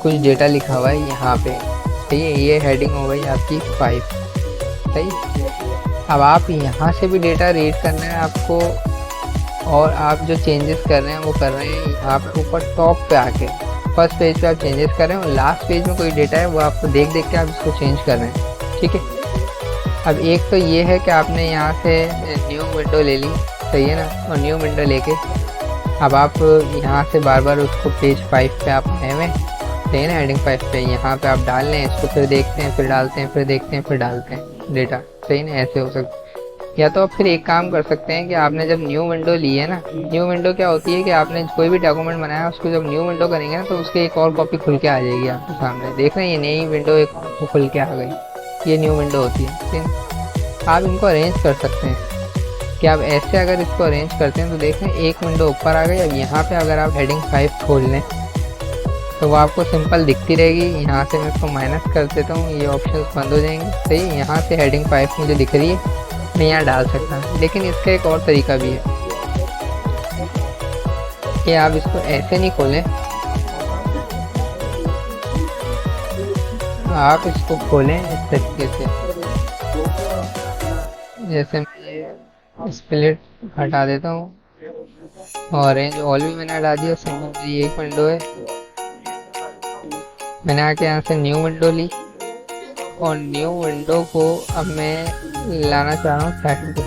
कुछ डेटा लिखा हुआ है यहाँ पे। सही है, ये हेडिंग हो गई आपकी 5। सही, अब आप यहाँ से भी डेटा रीड करना है आपको, और आप जो चेंजेस कर रहे हैं वो कर रहे हैं यहाँ पे ऊपर टॉप पे आके, फर्स्ट पेज पे आप चेंजेस कर रहे हैं और लास्ट पेज में कोई डेटा है वो आपको देख देख के आप इसको चेंज कर रहे हैं। ठीक है, अब एक तो ये है कि आपने यहाँ से न्यू विंडो ले ली, सही है ना, और न्यू विंडो लेके अब आप यहाँ से बार बार उसको पेज 5 पे आप आए हुए, सही है ना, हेडिंग 5 पे यहाँ पे आप डाल लें इसको, फिर देखते हैं, फिर डालते हैं, फिर देखते हैं, फिर डालते हैं डेटा। सही ना, ऐसे हो सकता है। या तो आप फिर एक काम कर सकते हैं कि आपने जब न्यू विंडो ली है ना, न्यू विंडो क्या होती है कि आपने कोई भी डॉक्यूमेंट बनाया उसको जब न्यू विंडो करेंगे ना तो उसकी एक और कॉपी खुल के आ जाएगी आपके सामने। देख रहे हैं, ये नई विंडो एक खुल के आ गई, ये न्यू विंडो होती है। ठीक है, आप इनको अरेंज कर सकते हैं कि आप ऐसे अगर इसको अरेंज करते हैं तो देख रहे हैं एक विंडो ऊपर आ गई। अब यहाँ पे अगर आप हेडिंग 5 खोल लें तो वो आपको सिंपल दिखती रहेगी। यहाँ से मैं इसको माइनस कर देता हूँ, ये ऑप्शंस बंद हो जाएंगे। सही, यहाँ से हेडिंग 5 मुझे दिख रही है, मैं यहाँ डाल सकता हूँ। लेकिन इसका एक और तरीका भी है कि आप इसको ऐसे नहीं खोलें, आप इसको खोलें इस तरीके से, जैसे मैं ये स्प्लिट हटा देता हूँ और ऑरेंज ऑल भी मैंने हटा दिया। सिंपल ये एक विंडो है, मैंने आके यहाँ से न्यू विंडो ली और न्यू विंडो को अब मैं लाना चाह रहा हूँ साइड पे।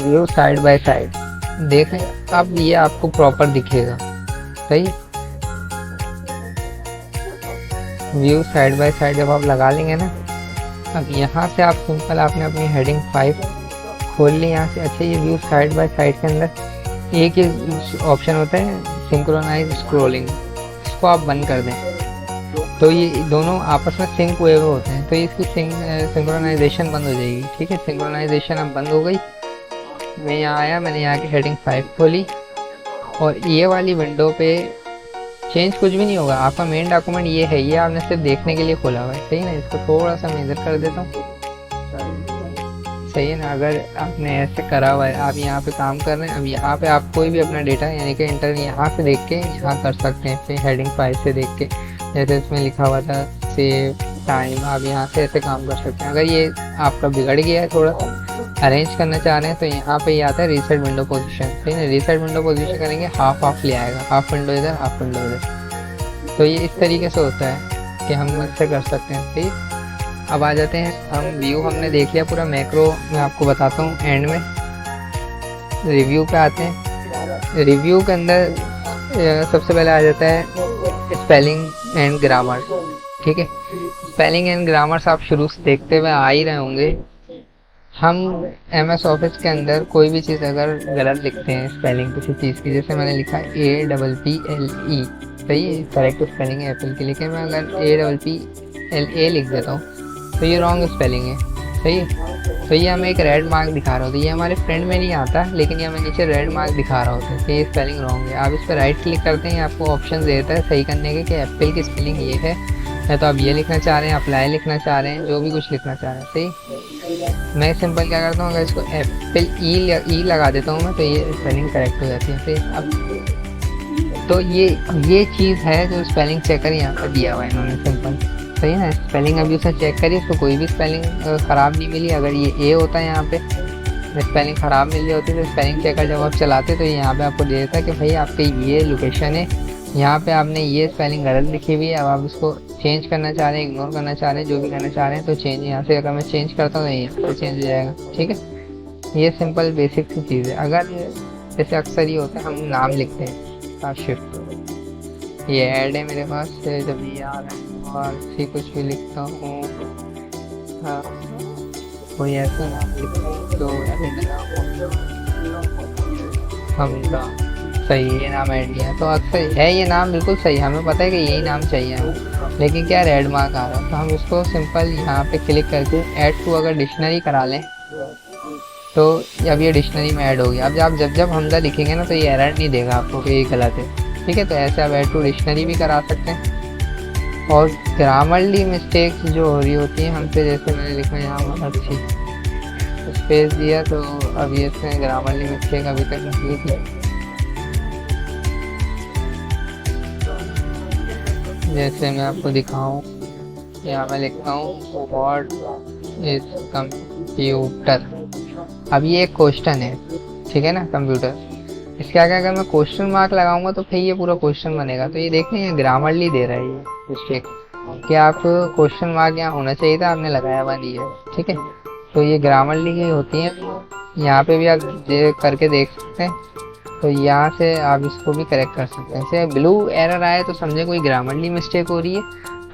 व्यू साइड बाय साइड देखें, अब ये आपको प्रॉपर दिखेगा। सही, व्यू साइड बाय साइड जब आप लगा लेंगे ना, अब यहाँ से आप सिंपल आपने अपनी हेडिंग 5 खोल ली यहाँ से। अच्छा, ये व्यू साइड बाय साइड के अंदर एक ही ऑप्शन होता है सिंक्रोनाइज स्क्रॉलिंग, इसको आप बंद कर दें तो ये दोनों आपस में सिंक हुए हुए होते हैं, तो इसकी सिंक्रोनाइजेशन बंद हो जाएगी। ठीक है, सिंक्रोनाइजेशन अब बंद हो गई। मैं यहाँ आया, मैंने यहाँ की हेडिंग 5 खोली और ये वाली विंडो पे चेंज कुछ भी नहीं होगा। आपका मेन डॉक्यूमेंट ये है, ये आपने सिर्फ देखने के लिए खोला हुआ है। सही ना, इसको थोड़ा सा मेजर कर देता हूँ। सही है ना। अगर आपने ऐसे करा हुआ है, आप यहाँ पे काम कर रहे हैं, अब यहाँ पे आप कोई भी अपना डेटा यानी कि इंटर यहाँ से देख के यहाँ कर सकते हैं, फिर हेडिंग फाइल से देख के, जैसे इसमें लिखा हुआ था सेव टाइम, आप यहाँ से ऐसे काम कर सकते हैं। अगर ये आपका बिगड़ गया है, थोड़ा अरेंज करना चाह रहे हैं, तो यहाँ पे ये आता है रीसेट विंडो पोजीशन। ठीक है, रीसेट विंडो पोजीशन करेंगे, हाफ ले आएगा, हाफ विंडो इधर, हाफ विंडो इधर। तो ये इस तरीके से होता है कि हम इससे कर सकते हैं। ठीक, अब आ जाते हैं हम व्यू, हमने देख लिया पूरा मैक्रो, मैं आपको बताता हूँ एंड में। रिव्यू पे आते हैं। रिव्यू के अंदर सबसे पहले आ जाता है स्पेलिंग एंड ग्रामर। ठीक है, स्पेलिंग एंड ग्रामर्स आप शुरू से देखते हुए आ ही रहे होंगे। हम MS ऑफिस के अंदर कोई भी चीज़ अगर गलत लिखते हैं स्पेलिंग किसी चीज़ की, जैसे मैंने लिखा APPLE, सही है, करेक्ट स्पेलिंग है एप्पल की, लेकिन मैं अगर APPLA लिख देता हूँ तो ये रॉन्ग स्पेलिंग है। सही है, तो ये हमें एक रेड मार्क दिखा रहा होता है। ये हमारे फ्रेंड में नहीं आता, लेकिन ये हमें नीचे रेड मार्क दिखा रहा होता है कि ये स्पेलिंग रॉन्ग है। आप इस पर राइट क्लिक करते हैं, आपको ऑप्शन देता है सही करने के कि एप्पल की स्पेलिंग ये है, या तो आप ये लिखना चाह रहे हैं, अप्लाई लिखना चाह रहे हैं, जो भी कुछ लिखना चाह रहे हैं। सही, मैं सिंपल क्या करता हूँ, अगर इसको एप्पल ई लगा देता हूँ मैं, तो ये स्पेलिंग करेक्ट हो जाती है। सही, अब तो ये चीज़ है जो स्पेलिंग चेकर यहाँ पर दिया हुआ है इन्होंने, सिंपल। सही है ना, स्पेलिंग अभी उसे चेक करिए, इसको कोई भी स्पेलिंग ख़राब नहीं मिली। अगर ये ए होता है यहाँ पे, स्पेलिंग ख़राब मिल रही होती तो स्पेलिंग चेकर जब आप चलाते तो यहाँ पे आपको दे देता है कि भाई आपके ये लोकेशन है, यहाँ पे आपने ये स्पेलिंग गलत लिखी हुई है, अब आप इसको चेंज करना चाह रहे हैं, इग्नोर करना चाह रहे हैं, जो भी करना चाह रहे हैं, तो चेंज यहाँ से, अगर मैं चेंज करता हूँ तो यहाँ पे चेंज हो जाएगा। ठीक है, ये सिंपल बेसिक सी चीज़ है। अगर जैसे अक्सर ये होता है हम नाम लिखते हैं शिफ्ट, ये ऐड है मेरे पास, जब ये आ रहा है और इसी कुछ भी लिखता हूँ, हाँ कोई ऐसा नाम लिखता हूँ तो हमदा, सही ये नाम ऐड किया, तो अक्सर है ये नाम बिल्कुल सही, हमें पता है कि यही नाम चाहिए हमें, लेकिन क्या रेड मार्क आ रहा है, तो हम इसको सिंपल यहाँ पे क्लिक करके ऐड टू अगर डिक्शनरी करा लें तो अब ये डिक्शनरी में ऐड हो गया। अब आप जब हमदा लिखेंगे ना तो ये एरर नहीं देगा आपको कि ये गलत है। ठीक है, तो ऐसे आप ऐड टू डिक्शनरी भी करा सकते हैं। और ग्रामरली मिस्टेक्स जो हो रही होती हैं हमसे, जैसे मैंने लिखा यहाँ अच्छी स्पेस दिया, तो अब ये इसमें ग्रामरली मिस्टेक अभी तक नहीं थी। जैसे मैं आपको दिखाऊं, यहाँ मैं लिखता हूँ व्हाट इज कंप्यूटर। अब ये एक क्वेश्चन है, ठीक है ना, कंप्यूटर, इसके आगे अगर मैं क्वेश्चन मार्क लगाऊंगा तो फिर ये पूरा क्वेश्चन बनेगा। तो ये देखते हैं ग्रामरली दे रहा है ये मिस्टेक कि आप क्वेश्चन मार्क यहाँ होना चाहिए था, आपने लगाया हुआ नहीं है। ठीक है, तो ये ग्रामरली की होती है, यहाँ पे भी आप करके देख सकते हैं, तो यहाँ से आप इसको भी करेक्ट कर सकते हैं। जैसे ब्लू एरर आया तो समझे कोई ग्रामरली मिस्टेक हो रही है,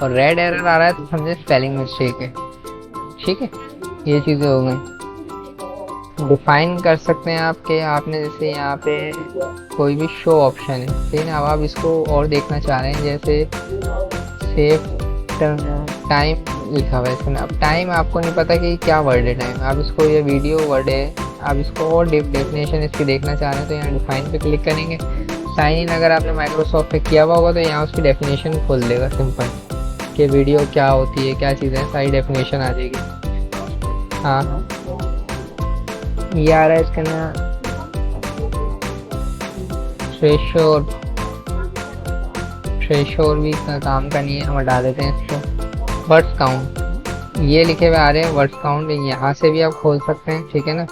और रेड एरर आ रहा है तो समझे स्पेलिंग मिस्टेक है। ठीक है, ये चीज़ें हो गई। डिफाइन कर सकते हैं आपके, आपने जैसे यहाँ पे कोई भी शो ऑप्शन है, ठीक है ना, अब आप इसको और देखना चाह रहे हैं, जैसे सेव टाइम लिखा हुआ है इसमें। अब टाइम आपको नहीं पता कि क्या वर्ड है टाइम, आप इसको ये वीडियो वर्ड है, आप इसको और डेफिनेशन इसकी देखना चाह रहे हैं तो यहाँ डिफाइन पे क्लिक करेंगे। साइन इन अगर आपने माइक्रोसॉफ्ट पे किया हुआ होगा तो यहाँ उसकी डेफिनेशन खोल देगा सिंपल कि वीडियो क्या होती है, क्या चीज़ें, सारी डेफिनेशन आ जाएगी। हाँ ये आ रहा है इसका ना थ्रेशोल्ड भी काम का नहीं है, हम हटा देते हैं इसको। वर्ड्स काउंट ये लिखे हुए आ रहे हैं, वर्ड्स काउंट यहाँ से भी आप खोल सकते हैं। ठीक है ना,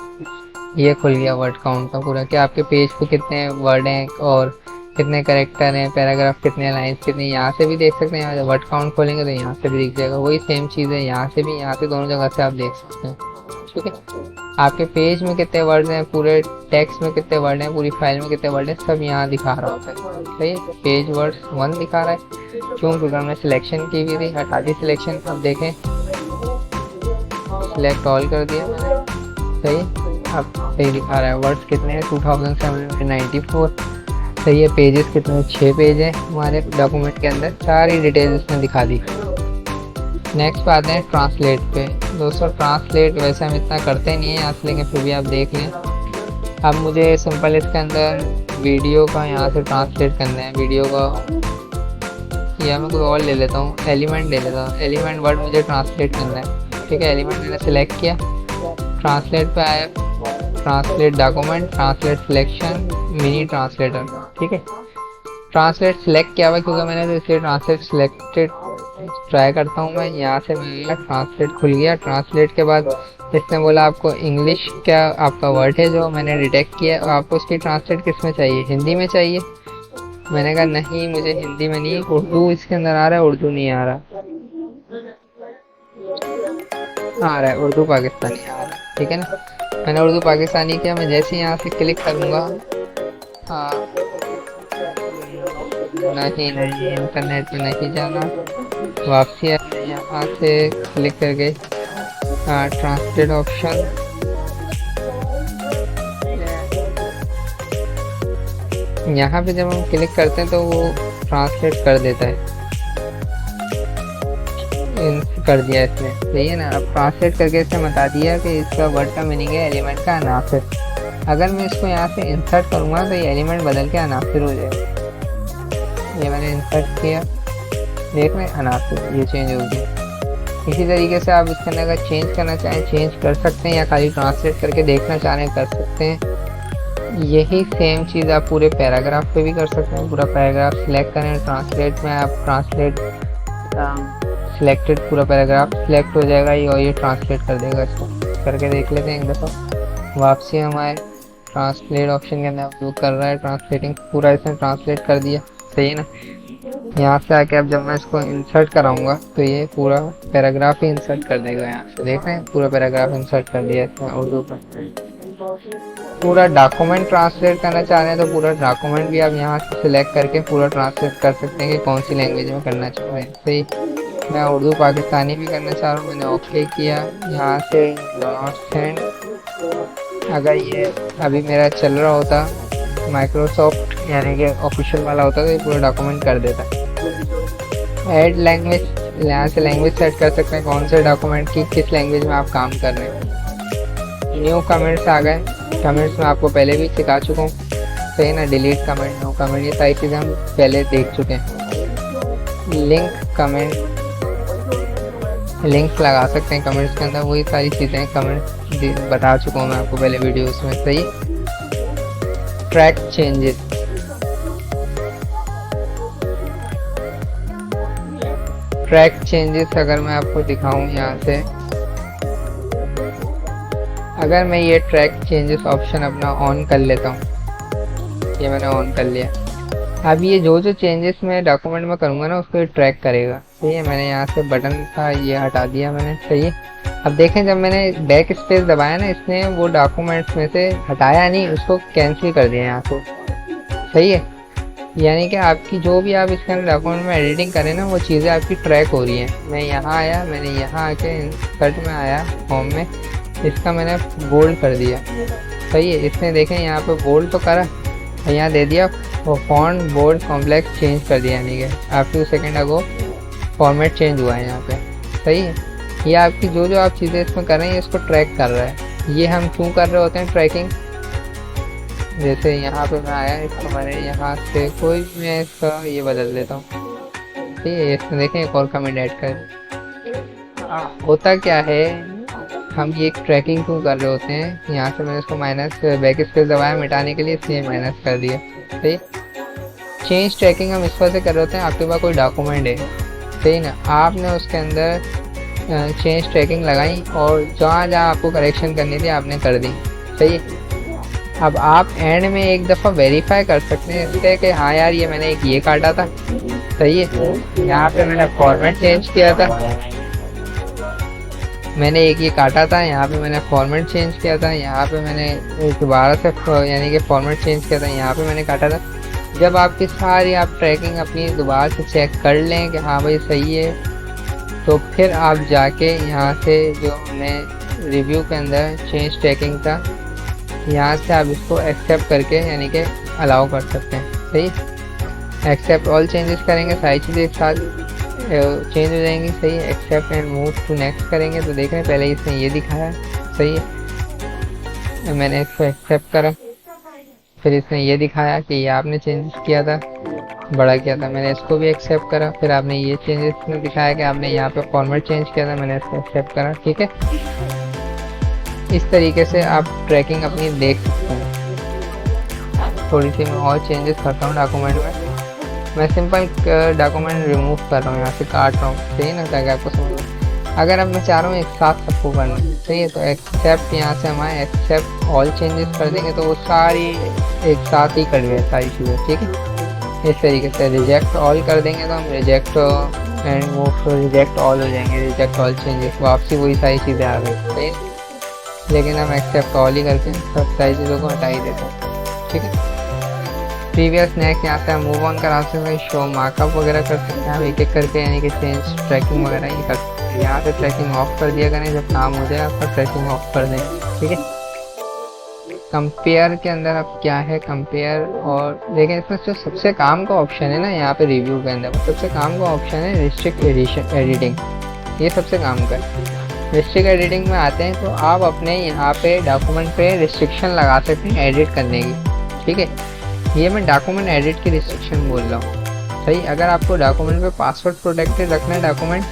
ये खुल गया वर्ड काउंट का पूरा, कि आपके पेज पे कितने वर्ड हैं और कितने कैरेक्टर हैं, पैराग्राफ कितने, लाइन्स कितनी, यहाँ से भी देख सकते हैं। वर्ड काउंट खोलेंगे तो यहाँ से भी दिख जाएगा, वही सेम चीज़ है, यहाँ से भी, यहाँ से, दोनों जगह से आप देख सकते हैं। ठीक है, आपके पेज में कितने वर्ड हैं, पूरे टेक्स्ट में कितने वर्ड हैं, पूरी फाइल में कितने वर्ड हैं, सब यहाँ दिखा रहा होता है। सही है, पेज वर्ड्स 1 दिखा रहा है, क्यों, क्योंकि हमने सिलेक्शन की हुई थी, हटा दी सिलेक्शन। अब देखें, सिलेक्ट ऑल कर दिया मैंने, सही, अब सही दिखा रहा है। वर्ड्स कितने हैं, 2794। सही है, पेजेस कितने, 6 पेज हैं हमारे डॉक्यूमेंट के अंदर, सारी डिटेल्स इसने दिखा दी। नेक्स्ट आते हैं ट्रांसलेट पे। दोस्तों ट्रांसलेट वैसे हम इतना करते नहीं हैं यहाँ से, लेकिन फिर भी आप देख लें। अब मुझे सिंपल इसके अंदर वीडियो का यहाँ से ट्रांसलेट करना है, वीडियो का, या मैं कोई और ले लेता हूँ, एलिमेंट ले लेता हूँ, एलिमेंट वर्ड मुझे ट्रांसलेट करना है। ठीक है, एलिमेंट मैंने सेलेक्ट किया, ट्रांसलेट पे आया, translate document, translate selection, mini translator. ठीक है, ट्रांसलेट सिलेक्ट किया हुआ क्योंकि मैंने, तो इसलिए ट्रांसलेट सिलेक्टेड ट्राई करता हूँ मैं। यहाँ से मैं ट्रांसलेट खुल गया। ट्रांसलेट के बाद इसने बोला आपको इंग्लिश क्या आपका वर्ड है जो मैंने डिटेक्ट किया, और आपको उसकी ट्रांसलेट किस में चाहिए, हिंदी में चाहिए। मैंने कहा नहीं, मुझे हिंदी में नहीं, उर्दू इसके अंदर आ रहा है, उर्दू नहीं आ रहा। आ रहा है उर्दू पाकिस्तानी आ रहा है, ठीक है ना। मैंने उर्दू पाकिस्तानी किया। मैं जैसे यहाँ से क्लिक करूँगा, हाँ नहीं नहीं, इंटरनेट में नहीं जाना, वापसी यहाँ से क्लिक करके ट्रांसलेट ऑप्शन, यहाँ पे जब हम क्लिक करते हैं तो वो ट्रांसलेट कर देता है, कर दिया इसने, सही है ना। अब ट्रांसलेट करके इसने बता दिया कि इसका वर्ड का मीनिंग है एलिमेंट का अनासिर। अगर मैं इसको यहाँ से इंसर्ट करूँगा तो ये एलिमेंट बदल के अनासिर हो जाएगा। ये मैंने इंसर्ट किया, देख रहे हैं अनासिर ये चेंज हो गया। इसी तरीके से आप इसके अंदर अगर चेंज करना चाहें चेंज कर सकते हैं, या खाली ट्रांसलेट करके देखना चाह रहे हैं कर सकते हैं। यही सेम चीज़ आप पूरे पैराग्राफ पे भी कर सकते हैं। पूरा पैराग्राफ सिलेक्ट करें, ट्रांसलेट में आप ट्रांसलेट सिलेक्टेड, पूरा पैराग्राफ सिलेक्ट हो जाएगा ये, और ये ट्रांसलेट कर देगा। इसको करके देख लेते हैं एक दफ़ा। वापसी हमारे ट्रांसलेट ऑप्शन के अंदर वो कर रहा है ट्रांसलेटिंग, पूरा इसने ट्रांसलेट कर दिया, सही है ना। यहाँ से आके अब जब मैं इसको इंसर्ट कराऊंगा तो ये पूरा पैराग्राफ ही इंसर्ट कर देगा। यहाँ से देख रहे हैं पूरा पैराग्राफ इंसर्ट कर दिया इसमें उर्दू पर। पूरा डॉक्यूमेंट ट्रांसलेट करना चाह रहे हैं तो पूरा डॉक्यूमेंट भी आप यहाँ से सिलेक्ट करके पूरा ट्रांसलेट कर सकते हैं कि कौन सी लैंग्वेज में करना चाह रहे हैं। सही, मैं उर्दू पाकिस्तानी भी करना चाह रहा हूँ, मैंने ओके किया। यहाँ से सेंड, अगर ये अभी मेरा चल रहा होता माइक्रोसॉफ्ट यानी कि ऑफिशियल वाला होता तो ये पूरा डॉक्यूमेंट कर देता। ऐड लैंग्वेज, यहाँ से लैंग्वेज सेट कर सकते हैं कौन से डॉक्यूमेंट की किस लैंग्वेज में आप काम कर रहे हैं। न्यू कमेंट्स आ गए, कमेंट्स में आपको पहले भी सिखा चुका हूँ, सही ना। डिलीट कमेंट, नो कमेंट, ये सारी चीज़ें हम पहले देख चुके हैं। लिंक कमेंट, लिंक्स लगा सकते हैं कमेंट्स के अंदर, वही सारी चीज़ें कमेंट बता चुका हूँ मैं आपको पहले वीडियोस में, सही। ट्रैक चेंजेस, ट्रैक चेंजेस अगर मैं आपको दिखाऊं यहाँ से, अगर मैं ये ट्रैक चेंजेस ऑप्शन अपना ऑन कर लेता हूँ, ये मैंने ऑन कर लिया। अब ये जो जो चेंजेस मैं डॉक्यूमेंट में करूँगा ना उसको ये ट्रैक करेगा, सही है। मैंने यहाँ से बटन था ये हटा दिया मैंने, सही है। अब देखें जब मैंने बैक स्पेस दबाया ना, इसने वो डॉक्यूमेंट्स में से हटाया नहीं, उसको कैंसिल कर दिया यहाँ से, सही है। यानी कि आपकी जो भी आप इसके अंदर डॉक्यूमेंट में एडिटिंग करें ना वो चीज़ें आपकी ट्रैक हो रही हैं। मैं यहाँ आया, मैंने यहाँ आके इंसर्ट में आया होम में, इसका मैंने बोल्ड कर दिया, सही है। इसने देखें यहाँ पे बोल्ड तो करा, यहाँ दे दिया वो फॉन्ट बोल्ड कॉम्प्लेक्स चेंज कर दिया, यानी कि आफ्टर 2 सेकेंड अगो फॉर्मेट चेंज हुआ है यहाँ पे, सही है। ये आपकी जो जो आप चीज़ें इसमें कर रहे हैं इसको ट्रैक कर रहा है। ये हम क्यों कर रहे होते हैं ट्रैकिंग, जैसे यहाँ पे मैं आया, इसको मैंने यहाँ से कोई मैं इसका ये बदल देता हूँ, ठीक है। इसमें देखें एक और कमेंट ऐड कर, होता क्या है हम ये ट्रैकिंग क्यों कर रहे होते हैं। यहाँ से मैंने इसको माइनस बैक स्पेस दबाया मिटाने के लिए, इसलिए माइनस कर दिया, सही। चेंज ट्रैकिंग हम इस वजह से कर रहे होते हैं, आपके पास कोई डॉक्यूमेंट है, सही ना, आपने उसके अंदर चेंज ट्रैकिंग लगाई और जहाँ जहाँ आपको करेक्शन करनी थी आपने कर दी, सही है। अब आप एंड में एक दफ़ा वेरीफाई कर सकते हैं इससे कि हाँ यार ये मैंने एक ये काटा था, सही है। यहाँ पे मैंने फॉर्मेट चेंज किया था, मैंने एक ये काटा था, यहाँ पे मैंने फॉर्मेट चेंज किया था, यहाँ पे मैंने दोबारा से यानी कि फॉर्मेट चेंज किया था, यहाँ पे मैंने काटा था। जब आपकी सारी आप ट्रैकिंग अपनी दोबारा से चेक कर लें कि हाँ भाई सही है, तो फिर आप जाके यहाँ से जो हमने रिव्यू के अंदर चेंज ट्रैकिंग था, यहाँ से आप इसको एक्सेप्ट करके यानी कि अलाउ कर सकते हैं, सही। एक्सेप्ट ऑल चेंजेस करेंगे, सारी चीज़ें एक साथ चेंज हो जाएंगी, सही है। Accept and move to next करेंगे तो देख रहे हैं पहले इसने ये दिखाया, सही है। मैंने इसको एक्सेप्ट करा, फिर इसने ये दिखाया कि ये आपने चेंजेस किया था, बड़ा किया था, मैंने इसको भी एक्सेप्ट करा। फिर आपने ये चेंजेस में दिखाया कि आपने यहाँ पे फॉर्मेट चेंज किया था, मैंने इसको एक्सेप्ट करा, ठीक है। इस तरीके से आप ट्रैकिंग अपनी देख सकते हैं। थोड़ी सी मैं और चेंजेस करता हूँ डॉक्यूमेंट में। मैं सिंपल डॉक्यूमेंट रिमूव कर रहा हूँ, यहाँ से काट रहा हूँ, सही है ना, ताकि आपको समझ। अगर अब मैं चाह रहा हूँ एक साथ सबको करना, सही है, तो एक्सेप्ट यहाँ से हमारे एक्सेप्ट ऑल चेंजेस कर देंगे तो वो सारी एक साथ ही कर गए सारी चीज़ें, ठीक है। इस तरीके से रिजेक्ट ऑल कर देंगे तो हम रिजेक्ट एंड वो रिजेक्ट ऑल हो जाएंगे, रिजेक्ट ऑल चेंजेस, वापसी वही सारी चीज़ें आ गई, सही है। लेकिन हम एक्सेप्ट ऑल ही करके सब सारी चीज़ों को हटा ही देते हैं, ठीक है। प्रीवियस नेक्स्ट यहाँ से हम मूव ऑन करा सकते हैं, शो मार्कअप वगैरह कर सकते हैं हम एक एक करके, यानी कि चेंज ट्रैकिंग वगैरह ये कर सकते हैं। यहाँ से ट्रैकिंग ऑफ कर दिया करें, जब काम हो जाए आपका ट्रैकिंग ऑफ कर दें, ठीक है। कंपेयर के अंदर अब क्या है, कंपेयर, और लेकिन इसमें जो सबसे काम का ऑप्शन है ना यहाँ पे रिव्यू के अंदर, सबसे काम का ऑप्शन है रिस्ट्रिक्ट एडिटिंग। ये सबसे काम का है। रिस्ट्रिक्ट एडिटिंग में आते हैं तो आप अपने यहाँ पे डॉक्यूमेंट पे रिस्ट्रिक्शन लगा सकते हैं एडिट करने की, ठीक है। ये मैं डॉक्यूमेंट एडिट की रिस्ट्रिक्शन बोल रहा हूँ, सही। अगर आपको डॉक्यूमेंट पे पासवर्ड प्रोटेक्टेड रखना है डॉक्यूमेंट,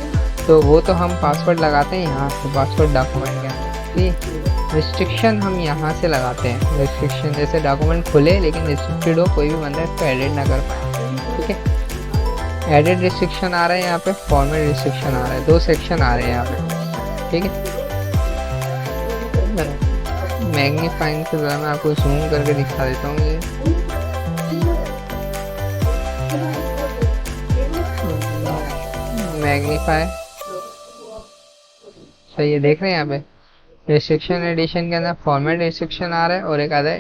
तो वो तो हम पासवर्ड लगाते हैं यहाँ से, पासवर्ड डॉक्यूमेंट के अंदर, ठीक। रिस्ट्रिक्शन हम यहाँ से लगाते हैं, रिस्ट्रिक्शन जैसे डॉक्यूमेंट खुले लेकिन रिस्ट्रिक्टेड हो, कोई भी बंदा इसको एडिट ना कर पाए, ठीक है। एडिट रिस्ट्रिक्शन आ रहा है यहाँ पे, फॉर्मेट रिस्ट्रिक्शन आ रहा है, दो सेक्शन आ रहे हैं यहाँ पे, ठीक है। मैग्नीफाइंग से ज़रा मैं आपको जूम करके दिखा देता हूँ। ये मैग्नीफाई, सही है, देख रहे हैं यहाँ पे रिस्ट्रिक्शन एडिशन के अंदर फॉर्मेट रिस्ट्रिक्शन आ रहा है और एक आता है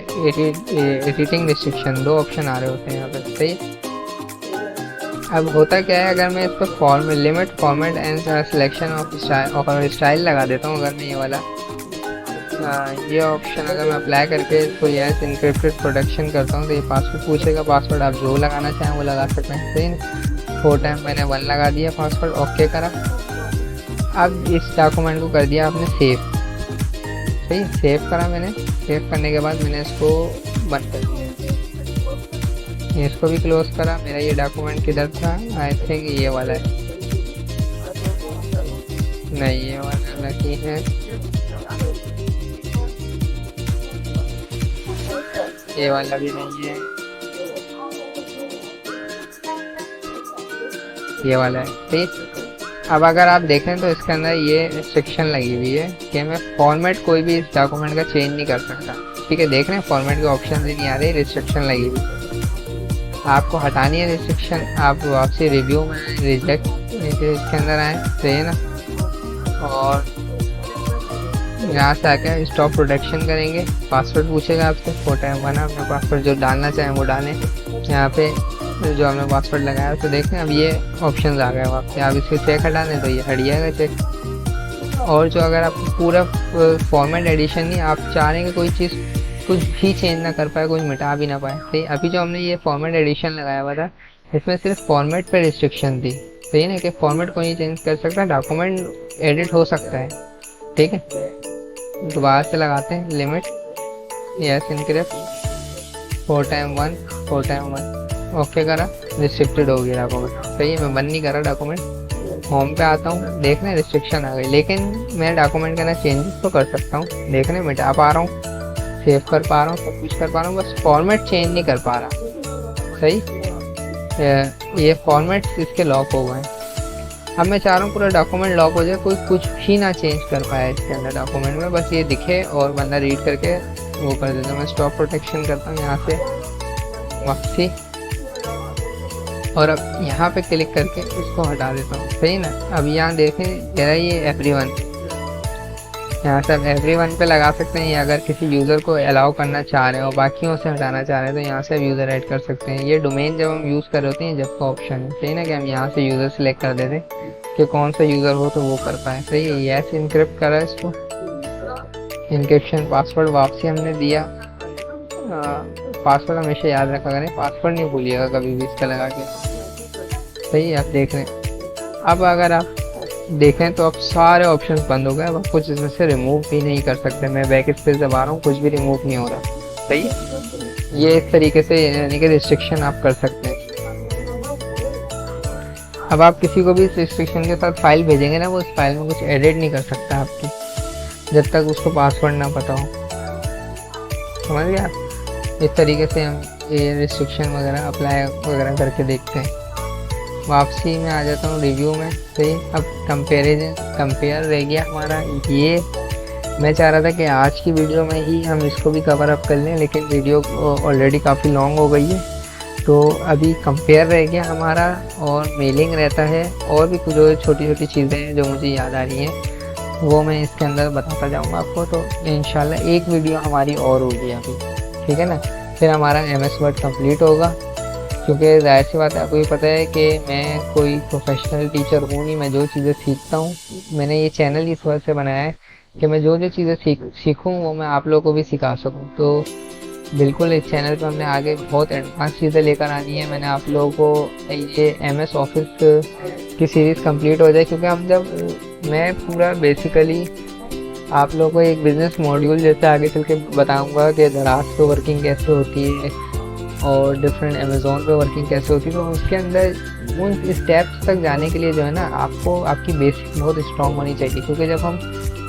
एडिटिंग रिस्ट्रिक्शन, दो ऑप्शन आ रहे होते हैं यहाँ पे, सही। अब होता क्या है, अगर मैं इस पर format limit format and selection of style लगा देता हूँ, अगर मैं ये वाला ये ऑप्शन अगर मैं अप्लाई करके इसको यस इनक्रिप्टेड प्रोटेक्शन करता हूँ तो ये पासवर्ड पूछेगा, पासवर्ड आप जो लगाना चाहें वो लगा सकते हैं, सही। 4 टाइम मैंने 1 लगा दिया पासवर्ड, ओके करा। अब इस डॉक्यूमेंट को कर दिया आपने सेव, सही, सेव करा मैंने। सेव करने के बाद मैंने इसको बंद कर दिया, इसको भी क्लोज करा। मेरा ये डॉक्यूमेंट किधर था, आई थिंक ये वाला है, नहीं ये वाला नहीं है, ये वाला भी नहीं है, ये वाला है, ठीक। अब अगर आप देखें तो इसके अंदर ये रिस्ट्रिक्शन लगी हुई है कि मैं फॉर्मेट कोई भी इस डॉक्यूमेंट का चेंज नहीं कर सकता, ठीक है। देख रहे हैं फॉर्मेट के ऑप्शन भी नहीं आ रहे, रिस्ट्रिक्शन लगी हुई। आपको हटानी है रिस्ट्रिक्शन, आप वापसी रिव्यू में रिजेक्ट इसके अंदर आए, सही है ना, और यहाँ से आकर स्टॉप प्रोटेक्शन करेंगे। पासवर्ड पूछेगा आपसे, 4 टाइम 1, अपना पासवर्ड जो डालना चाहें वो डालें। यहाँ पे जो हमने पासवर्ड लगाया तो देखें अब ये ऑप्शंस आ गए वापस, आप इसके चेक हटा दें तो ये हट जाएगा चेक। और जो अगर आप पूरा फॉर्मेट एडिशन नहीं, आप चाह रहे हैं कि कोई चीज़ कुछ भी चेंज ना कर पाए, कोई मिटा भी ना पाए, सही। अभी जो हमने ये फॉर्मेट एडिशन लगाया हुआ था इसमें सिर्फ फॉर्मेट पे रिस्ट्रिक्शन थी, सही ना, कि फॉर्मेट कोई चेंज कर सकता है, डॉक्यूमेंट एडिट हो सकता है, ठीक है। दोबारा से लगाते हैं limit yes encrypt 4 time 1, 4 time 1, okay करा, रिस्ट्रिक्टेड हो गया डॉक्यूमेंट, सही है। मैं बंद नहीं करा डॉक्यूमेंट, होम पे आता हूँ, देख रहे रिस्ट्रिक्शन आ गई, लेकिन मैं डॉक्यूमेंट के अंदर चेंजेस तो कर सकता हूँ, देख रहे मिटा पा रहा हूँ, सेव कर पा रहा हूँ, सब कुछ कर पा रहा हूँ, बस फॉर्मेट चेंज नहीं कर पा रहा, सही। ये फॉर्मेट इसके लॉक हो गए। अब मैं चाह रहा हूँ पूरा डॉक्यूमेंट लॉक हो जाए, कोई कुछ भी ना चेंज कर पाए इसके अंदर डॉक्यूमेंट में, बस ये दिखे और बंदा रीड करके वो कर देता हूँ। मैं स्टॉप प्रोटेक्शन करता हूँ यहाँ से वापसी, और अब यहाँ पे क्लिक करके इसको हटा देता हूँ, सही ना। अब यहाँ देखें जरा ये एवरीवन, यहाँ से आप एवरीवन पे लगा सकते हैं, या अगर किसी यूज़र को अलाउ करना चाह रहे हो, बाकियों से हटाना चाह रहे हैं तो यहाँ से आप यूज़र ऐड कर सकते हैं। ये डोमेन जब हम यूज़ कर रहे होते हैं जब का ऑप्शन है, सही ना, कि हम यहाँ से यूज़र सेलेक्ट कर देते कि कौन सा यूज़र हो तो वो कर पाए, सही है। यस इनक्रिप्ट करा इसको, इनक्रिप्शन पासवर्ड वापसी हमने दिया। पासवर्ड हमेशा याद रखा करें, पासवर्ड नहीं भूलिएगा कभी भी इसका लगा के, सही है। आप देख रहे हैं, अब अगर आप देखें तो अब सारे ऑप्शंस बंद हो गए, अब कुछ इसमें से रिमूव भी नहीं कर सकते। मैं बैक स्पेस दबा रहा हूँ, कुछ भी रिमूव नहीं हो रहा, सही है। ये इस तरीके से यानी कि रिस्ट्रिक्शन आप कर सकते हैं। अब आप किसी को भी इस रिस्ट्रिक्शन के साथ फाइल भेजेंगे ना, वो इस फाइल में कुछ एडिट नहीं कर सकता आपकी, जब तक उसको पासवर्ड ना पता हो। समझ गया? इस तरीके से हम ये रिस्ट्रिक्शन वगैरह अप्लाई वगैरह करके देखते हैं। वापसी में आ जाता हूँ रिव्यू में। सही, अब कंपेयर रह गया हमारा ये। मैं चाह रहा था कि आज की वीडियो में ही हम इसको भी कवर अप कर लें, लेकिन वीडियो ऑलरेडी काफ़ी लॉन्ग हो गई है, तो अभी कंपेयर रह गया हमारा और मेलिंग रहता है। और भी कुछ जो छोटी छोटी चीज़ें हैं जो मुझे याद आ रही हैं वो मैं इसके अंदर बताता जाऊँगा आपको। तो इंशाल्लाह एक वीडियो हमारी और होगी अभी, ठीक है ना? फिर हमारा MS वर्ड कंप्लीट होगा, क्योंकि जाहिर सी बात है, आपको ये पता है कि मैं कोई प्रोफेशनल टीचर हूँ नहीं। मैं जो चीज़ें सीखता हूँ, मैंने ये चैनल इस वजह से बनाया है कि मैं जो जो चीज़ें सीखूँ वो मैं आप लोगों को भी सिखा सकूँ। तो बिल्कुल इस चैनल पे हमने आगे बहुत एडवांस चीज़ें लेकर आनी है। मैंने आप लोगों को ये MS ऑफिस की सीरीज़ कंप्लीट हो जाए, क्योंकि हम जब मैं पूरा बेसिकली आप लोगों को एक बिज़नेस मॉड्यूल जैसे आगे चल के बताऊँगा कि दराज पे वर्किंग कैसे होती है और डिफरेंट अमेज़ोन पे वर्किंग कैसे होती है, तो उसके अंदर उन स्टेप्स तक जाने के लिए जो है ना, आपको आपकी बेसिक बहुत स्ट्रॉन्ग होनी चाहिए। क्योंकि जब हम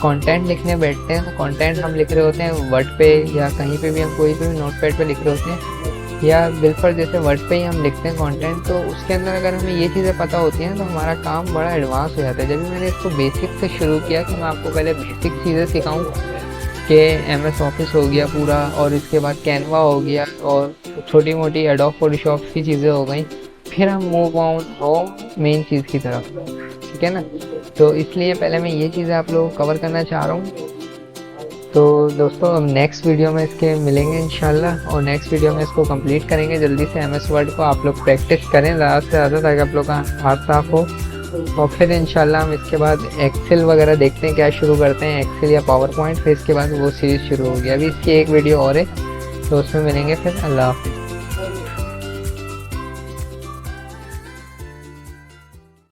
कंटेंट लिखने बैठते हैं तो कंटेंट हम लिख रहे होते हैं वर्ड पे या कहीं पे भी, हम कोई भी नोटपैड पे लिख रहे होते हैं या बिल्कुल जैसे वर्ड पे ही हम लिखते हैं कंटेंट। तो उसके अंदर अगर हमें ये चीज़ें पता होती हैं तो हमारा काम बड़ा एडवांस हो जाता है। जब भी मैंने इसको बेसिक से शुरू किया कि मैं आपको पहले बेसिक चीज़ें सिखाऊँ कि MS ऑफिस हो गया पूरा, और इसके बाद कैनवा हो गया और छोटी मोटी एडोब फोटोशॉप की चीज़ें हो गई, फिर हम मूव ऑन हो मेन चीज़ की तरफ, ठीक है ना? तो इसलिए पहले मैं ये चीज़ें आप लोगों को कवर करना चाह रहा हूँ। तो दोस्तों हम नेक्स्ट वीडियो में इसके मिलेंगे इंशाल्लाह, और नेक्स्ट वीडियो में इसको कंप्लीट करेंगे जल्दी से। MS वर्ड को आप लोग प्रैक्टिस करें ज़्यादा से ज़्यादा, ताकि आप लोग का हाथ साफ हो। और फिर इंशाल्लाह हम इसके बाद एक्सेल वगैरह देखते हैं क्या शुरू करते हैं, एक्सेल या पावर पॉइंट। फिर इसके बाद वो सीरीज़ शुरू होगी। अभी इसकी एक वीडियो और है, तो उसमें मिलेंगे फिर। अल्लाह हाफ़िज़।